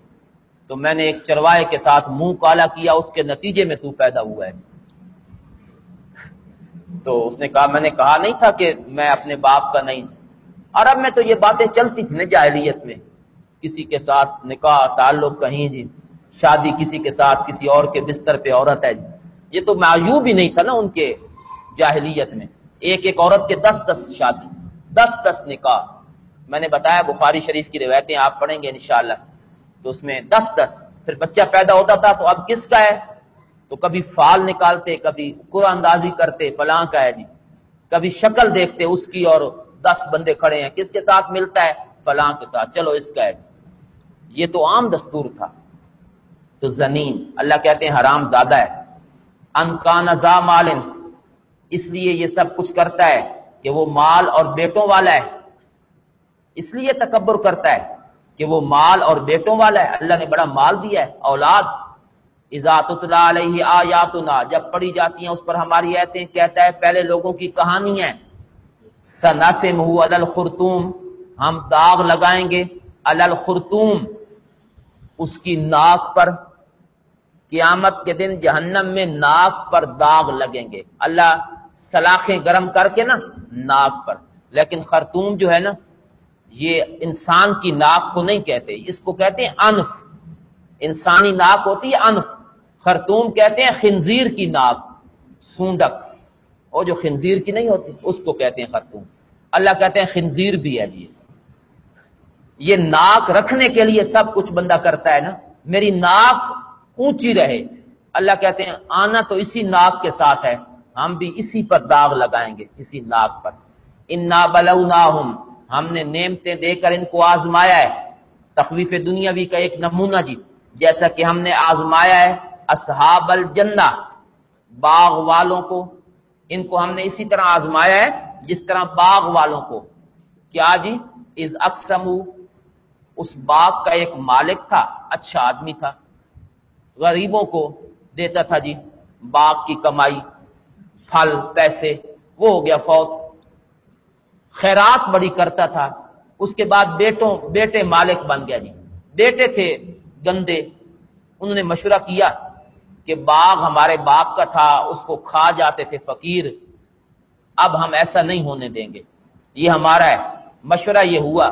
Speaker 2: تو میں نے ایک چروائے کے ساتھ منہ کالا کیا، اس کے نتیجے میں تو پیدا ہوا ہے۔ تو اس نے کہا میں نے کہا نہیں تھا کہ میں اپنے باپ کا نہیں۔ عرب میں تو یہ باتیں چلتی تھی نا جاہلیت میں، کسی کے ساتھ نکاح تعلق کہیں جی، شادی کسی کے ساتھ کسی اور کے بستر پہ عورت ہے جی، یہ تو معیوب ہی نہیں تھا نا ان کے جاہلیت میں۔ ایک ایک عورت کے 10 شادی، 10 نکاح۔ میں نے بتایا بخاری شریف کی روایتیں آپ پڑھیں گے انشاءاللہ، تو اس میں 10 پھر بچہ پیدا ہوتا تھا تو اب کس کا ہے؟ تو کبھی فال نکالتے، کبھی قرآن اندازی کرتے فلاں کا ہے جی، کبھی شکل دیکھتے اس کی اور 10 بندے کھڑے ہیں، کس کے ساتھ ملتا ہے؟ فلاں کے ساتھ، چلو اس کا ہے۔ یہ تو عام دستور تھا۔ تو زنین اللہ کہتے ہیں حرام زیادہ ہے، ان کان ذا مال، اس لیے یہ سب کچھ کرتا ہے کہ وہ مال اور بیٹوں والا ہے، اس لیے تکبر کرتا ہے کہ وہ مال اور بیٹوں والا ہے۔ اللہ نے بڑا مال دیا ہے، اولاد۔ اذا تتلی علیہ آیاتنا، جب پڑھی جاتی ہیں اس پر ہماری آیتیں، کہتا ہے پہلے لوگوں کی کہانیاں، سنسمہ علی الخرطوم، ہم داغ لگائیں گے علی الخرطوم، اس کی ناک پر۔ قیامت کے دن جہنم میں ناک پر داغ لگیں گے، اللہ سلاخیں گرم کر کے نا ناک پر۔ لیکن خرطوم جو ہے نا، یہ انسان کی ناک کو نہیں کہتے، اس کو کہتے ہیں انف۔ انسانی ناک ہوتی ہے انف، خرطوم کہتے ہیں خنزیر کی ناک، سونڈک، اور جو خنزیر کی نہیں ہوتی اس کو کہتے ہیں خرطوم۔ اللہ کہتے ہیں خنزیر بھی ہے جی، یہ ناک رکھنے کے لیے سب کچھ بندہ کرتا ہے نا، میری ناک اونچی رہے۔ اللہ کہتے ہیں آنا تو اسی ناک کے ساتھ ہے، ہم بھی اسی پر داغ لگائیں گے، اسی ناک پر۔ انا بلوناہم، ہم نے نعمتیں دے کر ان کو آزمایا ہے۔ تخویف دنیاوی کا ایک نمونہ جی، جیسا کہ ہم نے آزمایا ہے اصحاب الجنہ، باغ والوں کو، ان کو ہم نے اسی طرح آزمایا ہے جس طرح باغ والوں کو۔ کیا جی؟ اذ اقسموا، اس باغ کا ایک مالک تھا، اچھا آدمی تھا، غریبوں کو دیتا تھا جی باغ کی کمائی، پھل، پیسے، وہ ہو گیا فوت۔ خیرات بڑی کرتا تھا، اس کے بعد بیٹے مالک بن گیا جی۔ بیٹے تھے گندے، انہوں نے مشورہ کیا کہ باغ ہمارے باغ کا تھا، اس کو کھا جاتے تھے فقیر، اب ہم ایسا نہیں ہونے دیں گے، یہ ہمارا ہے۔ مشورہ یہ ہوا،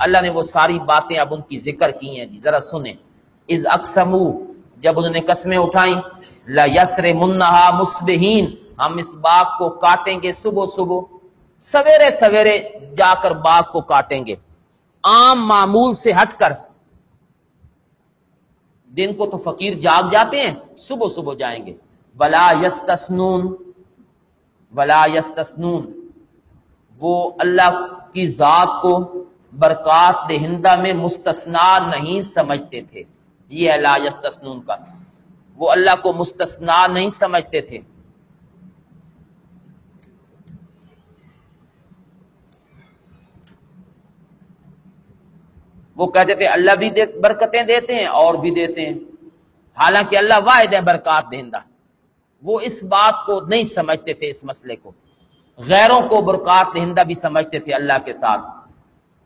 Speaker 2: اللہ نے وہ ساری باتیں اب ان کی ذکر کی ہیں جی، ذرا سنیں۔ اذ اقسموا، جب انہوں نے قسمیں اٹھائیں، لَيَسْرِمُنَّهَا مُصْبِحِينَ، ہم اس باغ کو کاٹیں گے صبح صبح، سویرے سویرے جا کر باغ کو کاٹیں گے، عام معمول سے ہٹ کر۔ دن کو تو فقیر جاگ جاتے ہیں، صبح صبح جائیں گے۔ وَلَا يَسْتَثْنُونَ، وَلَا يَسْتَثْنُونَ، وہ اللہ کی ذات کو برکات دہندہ میں مستثنا نہیں سمجھتے تھے، یہ ہے لا یستثنون کا، وہ اللہ کو مستثنا نہیں سمجھتے تھے۔ وہ کہتے تھے اللہ بھی برکتیں دیتے ہیں اور بھی دیتے ہیں، حالانکہ اللہ واحد ہے برکات دہندہ۔ وہ اس بات کو نہیں سمجھتے تھے، اس مسئلے کو، غیروں کو برکات دہندہ بھی سمجھتے تھے اللہ کے ساتھ۔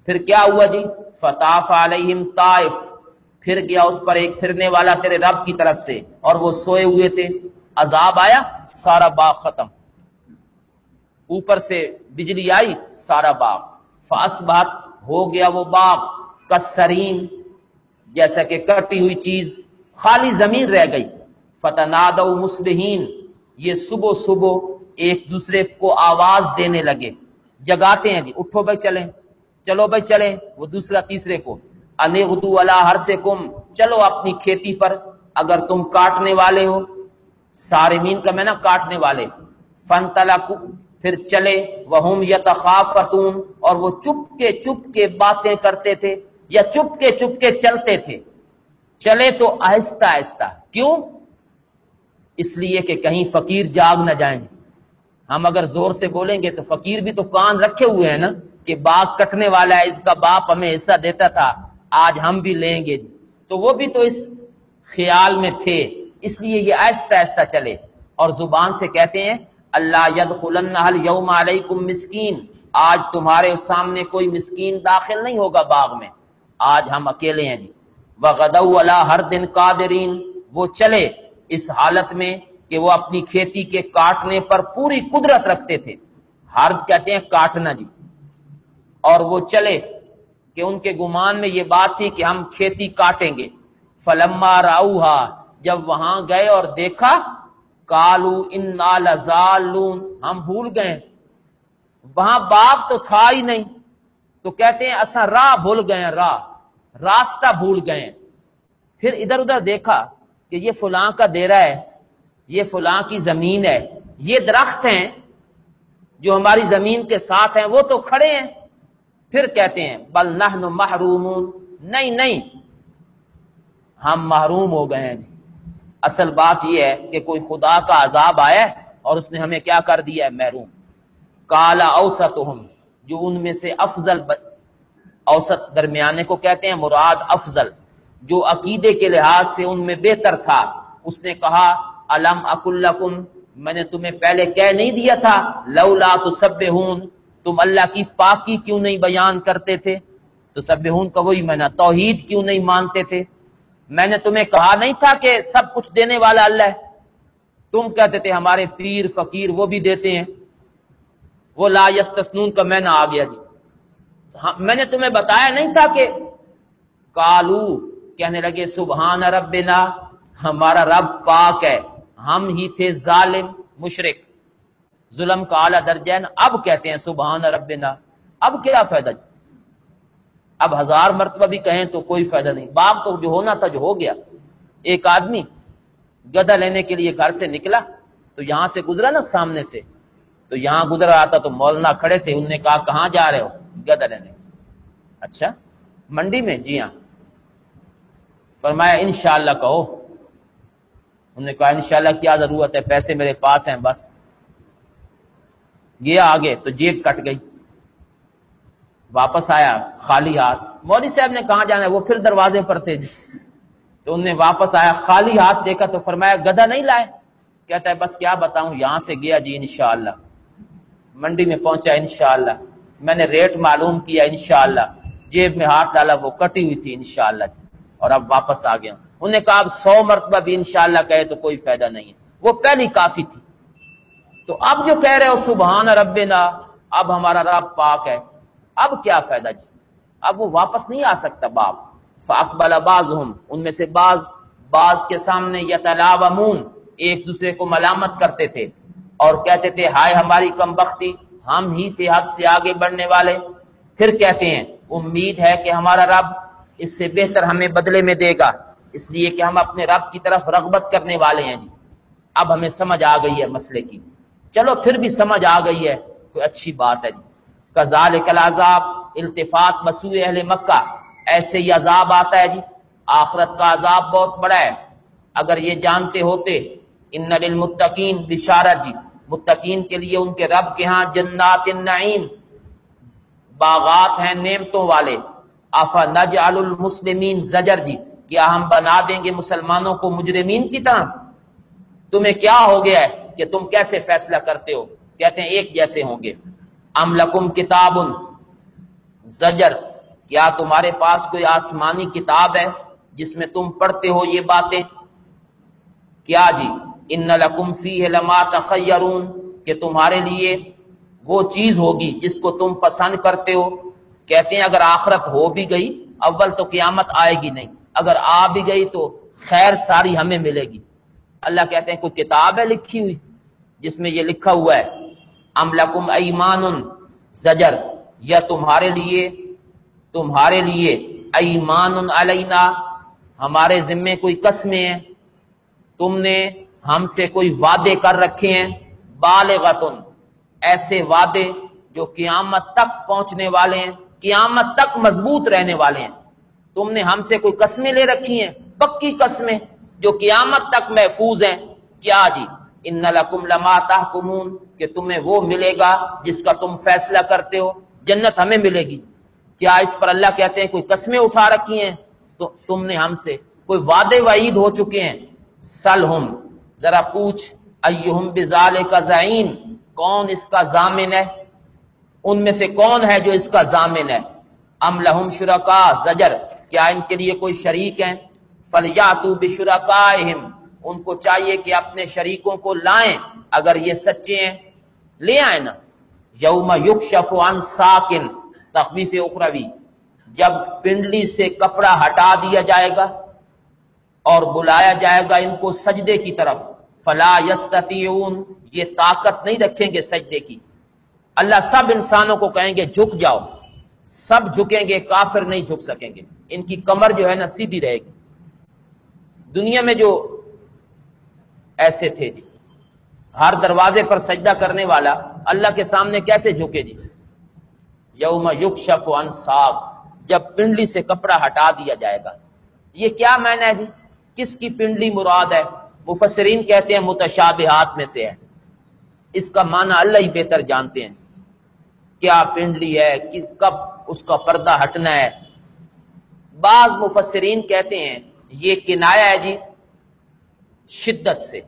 Speaker 2: پھر کیا ہوا جی؟ فطاف علیہم طائف، پھر گیا اس پر ایک پھرنے والا تیرے رب کی طرف سے، اور وہ سوئے ہوئے تھے، عذاب آیا، سارا باغ ختم، اوپر سے بجلی آئی، سارا باغ، فاصبحت، ہو گیا وہ باغ، کسریم، جیسا کہ کٹی ہوئی چیز، خالی زمین رہ گئی۔ فتنادوا مصبحین، یہ صبح صبح ایک دوسرے کو آواز دینے لگے، جگاتے ہیں جی، اٹھو بھائی چلیں، چلو بھائی چلیں، وہ دوسرا تیسرے کو، انغدوا علی حرثکم، چلو اپنی کھیتی پر اگر تم کاٹنے والے ہو، صارمین کا میں نا کاٹنے والے، فانطلقوا، پھر چلے، وہم یتخافتون، اور وہ چپ کے باتیں کرتے تھے، یا چپ کے چلتے تھے۔ چلے تو آہستہ آہستہ، کیوں؟ اس لیے کہ کہیں فقیر جاگ نہ جائیں۔ ہم اگر زور سے بولیں گے تو فقیر بھی تو کان رکھے ہوئے ہیں نا، کہ باغ کٹنے والا ہے، اس کا باپ ہمیں حصہ دیتا تھا، آج ہم بھی لیں گے جی، تو وہ بھی تو اس خیال میں تھے، اس لیے یہ آہستہ آہستہ چلے، اور زبان سے کہتے ہیں اللہ یدخلنہ الیوم علیکم مسکین، آج تمہارے سامنے کوئی مسکین داخل نہیں ہوگا باغ میں، آج ہم اکیلے ہیں جی۔ وغدوا علی حرد قادرین، وہ چلے اس حالت میں کہ وہ اپنی کھیتی کے کاٹنے پر پوری قدرت رکھتے تھے. حرد کہتے ہیں کاٹنا جی. اور وہ چلے کہ ان کے گمان میں یہ بات تھی کہ ہم کھیتی کاٹیں گے. فلما راؤہا، جب وہاں گئے اور دیکھا، قالوا انا لضالون، ہم بھول گئے، وہاں باغ تو تھا ہی نہیں. تو کہتے ہیں اساں راہ بھول گئے، راستہ بھول گئے. پھر ادھر ادھر دیکھا کہ یہ فلاں کا ڈیرا ہے، یہ فلاں کی زمین ہے، یہ درخت ہیں جو ہماری زمین کے ساتھ ہیں وہ تو کھڑے ہیں. پھر کہتے ہیں بل نحن محرومون، نہیں ہم محروم ہو گئے ہیں جی. اصل بات یہ ہے کہ کوئی خدا کا عذاب آیا ہے اور اس نے ہمیں کیا کر دیا ہے؟ محروم. قال اوسطہم، جو ان میں سے افضل، اوسط درمیانے کو کہتے ہیں، مراد افضل، جو عقیدے کے لحاظ سے ان میں بہتر تھا، اس نے کہا الم اقل لکم، میں نے تمہیں پہلے کہہ نہیں دیا تھا، لولا تسبحون، تم اللہ کی پاکی کیوں نہیں بیان کرتے تھے؟ تسبحون کا وہی معنی، توحید کیوں نہیں مانتے تھے؟ میں نے تمہیں کہا نہیں تھا کہ سب کچھ دینے والا اللہ ہے؟ تم کہتے تھے ہمارے پیر فقیر وہ بھی دیتے ہیں. وہ لا یستثنون کا معنی آ گیا جی. میں نے تمہیں بتایا نہیں تھا کہ قالو، کہنے لگے سبحان ربنا، ہمارا رب پاک ہے، ہم ہی تھے ظالم مشرک، ظلم کا اعلیٰ درجہ ہے. اب کہتے ہیں سبحان ربنا. اب کیا فائدہ جی؟ اب 1000 مرتبہ بھی کہیں تو کوئی فائدہ نہیں. باغ تو جو ہونا تھا جو ہو گیا. ایک آدمی گدھا لینے کے لیے گھر سے نکلا تو یہاں سے گزرا نا سامنے سے، تو یہاں گزر رہا تھا تو مولانا کھڑے تھے. انہوں نے کہا کہاں جا رہے ہو؟ گدھا لینے. اچھا منڈی میں؟ جی ہاں. فرمایا انشاءاللہ کہو. انہوں نے کہا انشاءاللہ کیا ضرورت ہے، پیسے میرے پاس ہیں بس. گیا آگے تو جیب کٹ گئی، واپس آیا خالی ہاتھ. مولوی صاحب نے کہاں جانا ہے؟ وہ پھر دروازے پر تھے جی. تو انہوں نے واپس آیا خالی ہاتھ دیکھا تو فرمایا گدھا نہیں لائے؟ کہتا ہے بس کیا بتاؤں، یہاں سے گیا جی انشاءاللہ، منڈی میں پہنچا انشاءاللہ، میں نے ریٹ معلوم کیا انشاءاللہ، جیب میں ہاتھ ڈالا وہ کٹی ہوئی تھی انشاءاللہ جی، اور اب واپس آ گیا. انہوں نے کہا اب 100 مرتبہ بھی انشاءاللہ کہے تو کوئی فائدہ نہیں ہے، وہ پہلی کافی تھی. تو اب جو کہہ رہے ہو سبحان ربنا، اب ہمارا رب پاک ہے، اب کیا فائدہ جی؟ اب وہ واپس نہیں آ سکتا باپ. فاقبل بعضهم، ان میں سے بعض کے سامنے یتلاومون، ایک دوسرے کو ملامت کرتے تھے اور کہتے تھے ہائے ہماری کم بختی، ہم ہی تھے حد سے آگے بڑھنے والے. پھر کہتے ہیں امید ہے کہ ہمارا رب اس سے بہتر ہمیں بدلے میں دے گا، اس لیے کہ ہم اپنے رب کی طرف رغبت کرنے والے ہیں جی. اب ہمیں سمجھ آ گئی ہے مسئلے کی، چلو پھر بھی سمجھ آ گئی ہے کوئی اچھی بات ہے جی. کذالک العذاب، التفات مسوع اہل مکہ، ایسے ہی عذاب آتا ہے جی. آخرت کا عذاب بہت بڑا ہے. اگر یہ جانتے ہوتے، ان للمتقین بشارت جی، متقین کے لیے ان کے رب کے ہاں جنات النعیم، باغات ہیں نعمتوں والے. افنجعل المسلمین زجر جی، کیا ہم بنا دیں گے مسلمانوں کو مجرمین کی طرح؟ تمہیں کیا ہو گیا ہے کہ تم کیسے فیصلہ کرتے ہو؟ کہتے ہیں ایک جیسے ہوں گے. ام لکم کتاب زجر، کیا تمہارے پاس کوئی آسمانی کتاب ہے جس میں تم پڑھتے ہو یہ باتیں؟ کیا جی؟ ان لکم فیہ لما تخیرون، کہ تمہارے لیے وہ چیز ہوگی جس کو تم پسند کرتے ہو. کہتے ہیں اگر آخرت ہو بھی گئی، اول تو قیامت آئے گی نہیں، اگر آ بھی گئی تو خیر ساری ہمیں ملے گی. اللہ کہتے ہیں کوئی کتاب ہے لکھی ہوئی جس میں یہ لکھا ہوا ہے ام لکم ایمان زجر، یا تمہارے لیے ایمان علینا، ہمارے ذمے کوئی قسمیں ہیں، تم نے ہم سے کوئی وعدے کر رکھے ہیں. بالغتن، ایسے وعدے جو قیامت تک پہنچنے والے ہیں، قیامت تک مضبوط رہنے والے ہیں. تم نے ہم سے کوئی قسمیں لے رکھی ہیں، پکی قسمیں جو قیامت تک محفوظ ہیں. کیا جی؟ ان لکم لما تحکمون، کہ تمہیں وہ ملے گا جس کا تم فیصلہ کرتے ہو، جنت ہمیں ملے گی. کیا اس پر اللہ کہتے ہیں کوئی قسمیں اٹھا رکھی ہیں تو تم نے ہم سے کوئی وعدے وعید ہو چکے ہیں؟ سلہم، ذرا پوچھ، ایہم بذالک زعیم، کون اس کا ضامن ہے؟ ان میں سے کون ہے جو اس کا ضامن ہے؟ ام لہم شرکاء زجر، کیا ان کے لیے کوئی شریک ہیں؟ فَلْيَأْتُوا بِشُرَكَائِهِمْ، ان کو چاہیے کہ اپنے شریکوں کو لائیں اگر یہ سچے ہیں، لے آئیں نا۔ یوم یکشف عن ساق، تخویف اخروی، جب پنڈلی سے کپڑا ہٹا دیا جائے گا اور بلایا جائے گا ان کو سجدے کی طرف، فلا یستطیعون، یہ طاقت نہیں رکھیں گے سجدے کی۔ اللہ سب انسانوں کو کہیں گے جھک جاؤ، سب جھکیں گے، کافر نہیں جھک سکیں گے، ان کی کمر جو ہے نا سیدھی رہے گی۔ دنیا میں جو ایسے تھے جی، ہر دروازے پر سجدہ کرنے والا اللہ کے سامنے کیسے جھکے جی؟ یوم یکشف عن ساق، جب پنڈلی سے کپڑا ہٹا دیا جائے گا۔ یہ کیا معنی ہے جی؟ کس کی پنڈلی مراد ہے؟ مفسرین کہتے ہیں متشابہات میں سے ہے، اس کا معنی اللہ ہی بہتر جانتے ہیں، کیا پنڈلی ہے، کب اس کا پردہ ہٹنا ہے۔ بعض مفسرین کہتے ہیں یہ کنایا ہے جی شدت سے،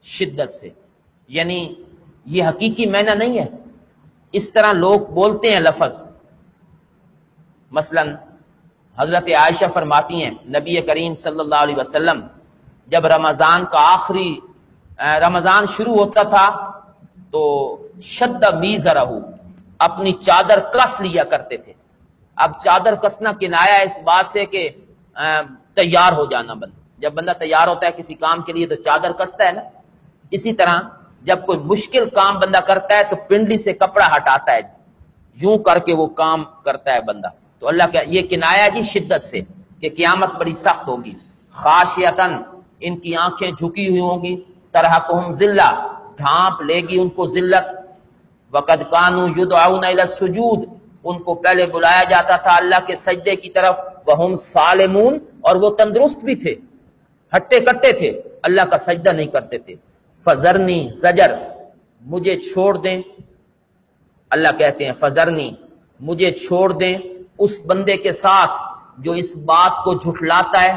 Speaker 2: شدت سے، یعنی یہ حقیقی معنی نہیں ہے، اس طرح لوگ بولتے ہیں لفظ۔ مثلا حضرت عائشہ فرماتی ہیں نبی کریم صلی اللہ علیہ وسلم جب رمضان کا آخری رمضان شروع ہوتا تھا تو شد میزرہ، اپنی چادر کس لیا کرتے تھے۔ اب چادر کسنا کنایا ہے اس بات سے کہ تیار ہو جانا، بندہ جب بندہ تیار ہوتا ہے کسی کام کے لیے تو چادر کستا ہے نا۔ اسی طرح جب کوئی مشکل کام بندہ کرتا ہے تو پنڈلی سے کپڑا ہٹاتا ہے، یوں کر کے وہ کام کرتا ہے بندہ۔ تو اللہ کا یہ کنایا جی شدت سے کہ قیامت بڑی سخت ہوگی۔ خاشیتن، ان کی آنکھیں جھکی ہوئی ہوں گی، ترہقہم ذلہ، ڈھانپ لے گی ان کو ذلت۔ وقد کانوا یدعون الی السجود، ان کو پہلے بلایا جاتا تھا اللہ کے سجدے کی طرف، وہم سالمون، اور وہ تندرست بھی تھے، ہٹے کٹے تھے، اللہ کا سجدہ نہیں کرتے تھے۔ فذرنی، زجر، مجھے چھوڑ دیں، اللہ کہتے ہیں فذرنی، مجھے چھوڑ دیں اس بندے کے ساتھ جو اس بات کو جھٹلاتا ہے،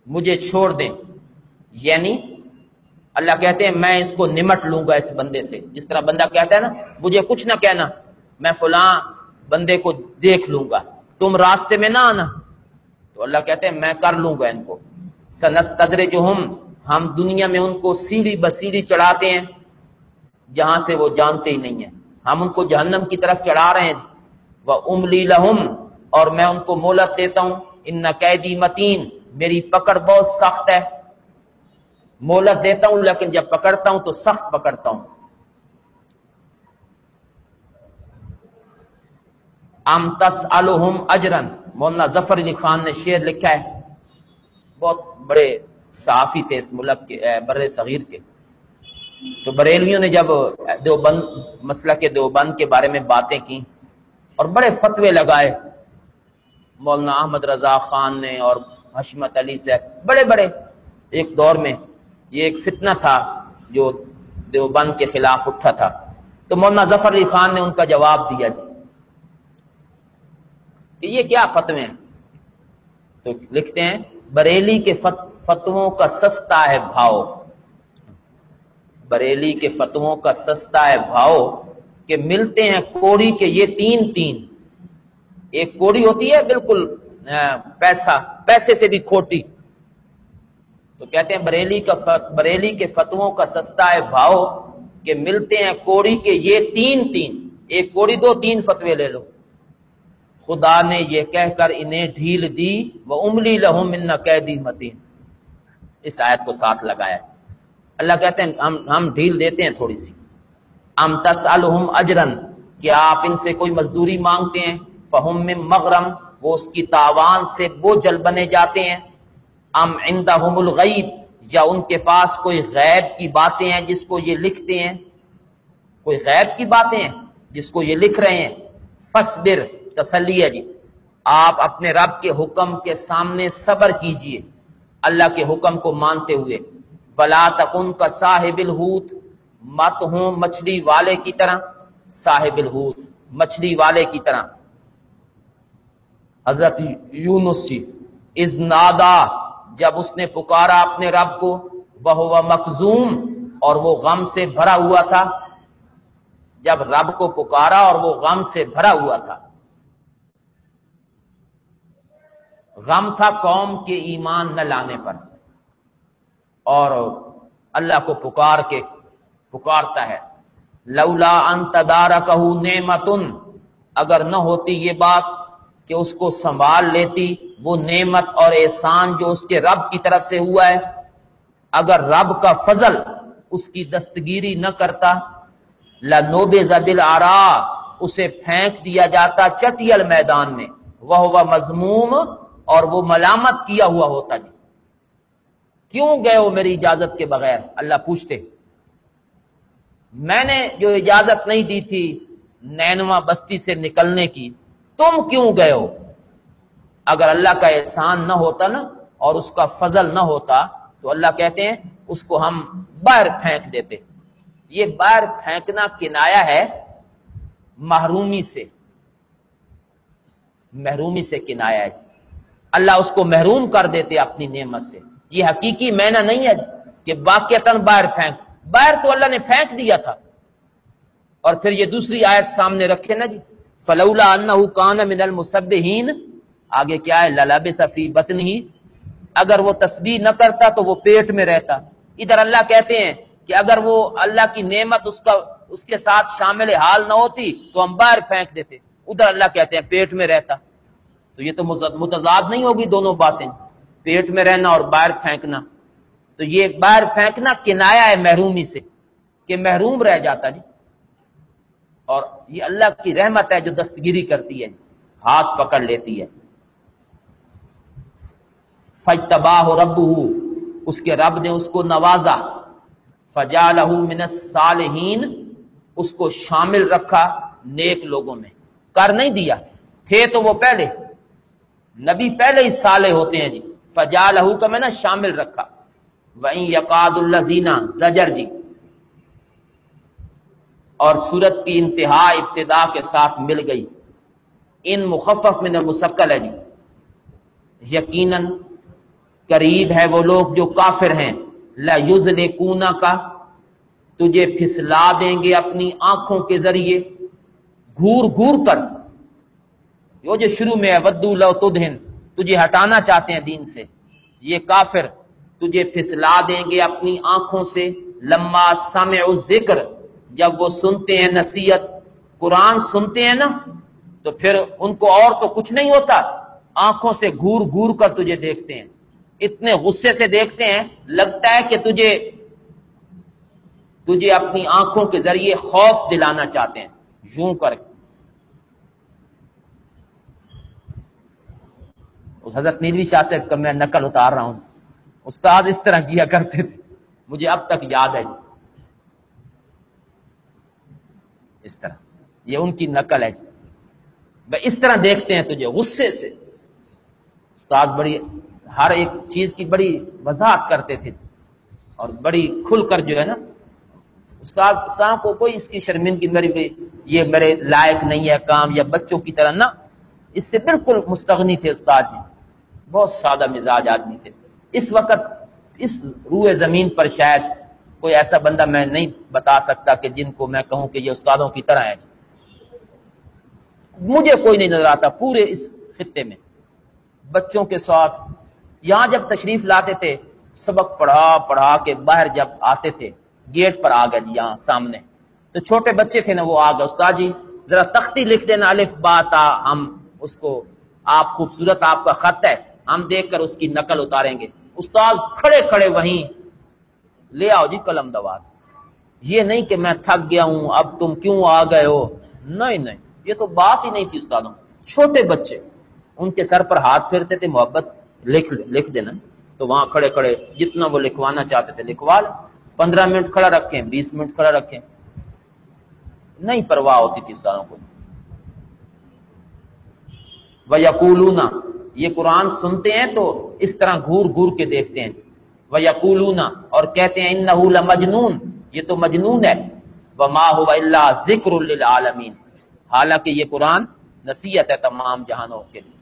Speaker 2: مجھے چھوڑ دیں، یعنی اللہ کہتے ہیں میں اس کو نمٹ لوں گا اس بندے سے۔ جس طرح بندہ کہتا ہے نا مجھے کچھ نہ کہنا، میں فلاں بندے کو دیکھ لوں گا، تم راستے میں نہ آنا، تو اللہ کہتے ہیں میں کر لوں گا ان کو۔ سنستدرجہم، ہم دنیا میں ان کو سیڑھی بسیڑھی چڑھاتے ہیں جہاں سے وہ جانتے ہی نہیں ہیں، ہم ان کو جہنم کی طرف چڑھا رہے ہیں۔ وَأُمْلِي لَهُمْ، اور میں ان کو مہلت دیتا ہوں، ان قیدی متین، میری پکڑ بہت سخت ہے، مہلت دیتا ہوں لیکن جب پکڑتا ہوں تو سخت پکڑتا ہوں۔ ام تسألہم اجرا، مولانا ظفر علی خان نے شعر لکھا ہے، بہت بڑے صحافی تھے اس ملک کے، بر صغیر کے۔ تو بریلویوں نے جب دیوبند مسلک کے دیوبند کے بارے میں باتیں کی اور بڑے فتوے لگائے، مولانا احمد رضا خان نے اور حشمت علی سے، بڑے بڑے، ایک دور میں یہ ایک فتنہ تھا جو دیوبند کے خلاف اٹھا تھا۔ تو مولانا ظفر علی خان نے ان کا جواب دیا جی کہ یہ کیا فتوے ہیں؟ تو لکھتے ہیں بریلی کے فتووں کا سستا ہے بھاؤ، بریلی کے فتووں کا سستا ہے بھاؤ، کہ ملتے ہیں کوڑی کے یہ تین تین۔ ایک کوڑی ہوتی ہے بالکل پیسے سے بھی کھوٹی، تو کہتے ہیں بریلی کے فتووں کا سستا ہے بھاؤ، کہ ملتے ہیں کوڑی کے یہ تین تین، ایک کوڑی دو تین فتوے لے لو۔ خدا نے یہ کہہ کر انہیں ڈھیل دی، وَأُمْلِي لَهُمْ إِنَّ قَیدِی متین، اس آیت کو ساتھ لگایا۔ اللہ کہتے ہیں ہم ڈھیل دیتے ہیں تھوڑی سی۔ ام تسألہم اجرا، کیا آپ ان سے کوئی مزدوری مانگتے ہیں؟ فہم من مغرم، وہ اس کی تاوان سے بوجھل بنے جاتے ہیں۔ ام عندہم الغیب، یا ان کے پاس کوئی غیب کی باتیں ہیں جس کو یہ لکھتے ہیں، کوئی غیب کی باتیں ہیں جس کو یہ لکھ رہے ہیں۔ فصبر، تسلی ہے جی، آپ اپنے رب کے حکم کے سامنے صبر کیجئے، اللہ کے حکم کو مانتے ہوئے۔ ولا تکن کا صاحب الحوت، مت ہوں مچھلی والے کی طرح، صاحب الحوت، مچھلی والے کی طرح۔ حضرت یونس جی، اذ نادا، جب اس نے پکارا اپنے رب کو، وہو مکظوم، اور وہ غم سے بھرا ہوا تھا، جب رب کو پکارا اور وہ غم سے بھرا ہوا تھا۔ غم تھا قوم کے ایمان نہ لانے پر، اور اللہ کو پکارتا ہے لولا ان تدارکہ نعمت، اگر نہ ہوتی یہ بات کہ اس کو سنبھال لیتی وہ نعمت اور احسان جو اس کے رب کی طرف سے ہوا ہے، اگر رب کا فضل اس کی دستگیری نہ کرتا، لنبذ بالعراء، اسے پھینک دیا جاتا چٹیل میدان میں، وہو مذموم، اور وہ ملامت کیا ہوا ہوتا۔ جی کیوں گئے ہو میری اجازت کے بغیر؟ اللہ پوچھتے، میں نے جو اجازت نہیں دی تھی نینوا بستی سے نکلنے کی، تم کیوں گئے ہو؟ اگر اللہ کا احسان نہ ہوتا نا اور اس کا فضل نہ ہوتا تو اللہ کہتے ہیں اس کو ہم باہر پھینک دیتے۔ یہ باہر پھینکنا کنایا ہے محرومی سے کنایا ہے۔ اللہ اس کو محروم کر دیتے اپنی نعمت سے۔ یہ حقیقی معنی نہیں ہے کہ واقعتاً باہر تو اللہ نے پھینک دیا تھا۔ اور پھر یہ دوسری آیت سامنے رکھے نا جی، فلولا انہ کان من المسبحین، آگے کیا ہے؟ للبث فی بطنہ، اگر وہ تسبیح نہ کرتا تو وہ پیٹ میں رہتا۔ ادھر اللہ کہتے ہیں کہ اگر وہ اللہ کی نعمت اس کے ساتھ شامل حال نہ ہوتی تو ہم باہر پھینک دیتے، ادھر اللہ کہتے ہیں پیٹ میں رہتا۔ تو یہ تو متضاد نہیں ہوگی دونوں باتیں، پیٹ میں رہنا اور باہر پھینکنا۔ تو یہ باہر پھینکنا کنایا ہے محرومی سے، کہ محروم رہ جاتا جی۔ اور یہ اللہ کی رحمت ہے جو دستگیری کرتی ہے، ہاتھ پکڑ لیتی ہے۔ فاجتباہ ربہ، اس کے رب نے اس کو نوازا، فجعلہ من الصالحین، اس کو شامل رکھا نیک لوگوں میں۔ کر نہیں دیا، تھے تو وہ پہلے، نبی پہلے ہی صالح ہوتے ہیں جی۔ فجعلہ کا میں نے شامل رکھا۔ وَإِن يَقَادُ الَّذِينَ زجر جی، اور سورت کی انتہا ابتدا کے ساتھ مل گئی۔ ان مخفف من المثقل ہے جی، یقیناً قریب ہے وہ لوگ جو کافر ہیں، لَيُزْلِقُونَكَ، تجھے پھسلا دیں گے اپنی آنکھوں کے ذریعے، گھور کر۔ یہ جو شروع میں ہے وَدُّوا لَوْ تُدْهِنُ، تجھے ہٹانا چاہتے ہیں دین سے، یہ کافر تجھے پھسلا دیں گے اپنی آنکھوں سے۔ لما سمعوا الذکر، جب وہ سنتے ہیں نصیحت، قرآن سنتے ہیں نا تو پھر ان کو اور تو کچھ نہیں ہوتا، آنکھوں سے گھور کر تجھے دیکھتے ہیں، اتنے غصے سے دیکھتے ہیں لگتا ہے کہ تجھے اپنی آنکھوں کے ذریعے خوف دلانا چاہتے ہیں، یوں کر۔ حضرت نیلوی شاہ سے میں نقل اتار رہا ہوں، استاد اس طرح کیا کرتے تھے، مجھے اب تک یاد ہے جی، اس طرح، یہ ان کی نقل ہے جی، بھائی اس طرح دیکھتے ہیں تجھے غصے سے۔ استاد بڑی ہر ایک چیز کی بڑی وضاحت کرتے تھے اور بڑی کھل کر جو ہے نا، استاد کو کوئی اس کی شرمندگی یہ میرے لائق نہیں ہے کام، یا بچوں کی طرح نہ، اس سے بالکل مستغنی تھے استاد جی، بہت سادہ مزاج آدمی تھے۔ اس وقت اس روئے زمین پر شاید کوئی ایسا بندہ میں نہیں بتا سکتا کہ جن کو میں کہوں کہ یہ استادوں کی طرح ہے۔ مجھے کوئی نہیں نظر آتا پورے اس خطے میں، بچوں کے ساتھ یہاں جب تشریف لاتے تھے، سبق پڑھا کے باہر جب آتے تھے، گیٹ پر آ گئے جی یہاں سامنے، تو چھوٹے بچے تھے نا، وہ آ گئے، استاد جی ذرا تختی لکھ دینا الف با تا، ہم اس کو، آپ خوبصورت آپ کا خط ہے، ہم دیکھ کر اس کی نقل اتاریں گے۔ استاد کھڑے وہیں، لے آؤ جی قلم دوات۔ یہ نہیں کہ میں تھک گیا ہوں اب تم کیوں آ گئے ہو، نہیں، یہ تو بات ہی نہیں تھی استادوں۔ چھوٹے بچے، ان کے سر پر ہاتھ پھیرتے تھے، محبت لکھ دینا، تو وہاں کھڑے جتنا وہ لکھوانا چاہتے تھے لکھوا لیں، 15 منٹ کھڑا رکھیں، 20 منٹ کھڑا رکھیں، نہیں پرواہ ہوتی تھی استادوں کو۔ وَيَقُولُونَ، یہ قرآن سنتے ہیں تو اس طرح گھور کے دیکھتے ہیں۔ وَيَقُولُونَ، اور کہتے ہیں إِنَّهُ لَمَجْنُونَ، یہ تو مجنون ہے۔ وَمَا هُوَ إِلَّا ذِكْرٌ لِلْعَالَمِينَ، حالانکہ یہ قرآن نصیحت ہے تمام جہانوں کے لیے۔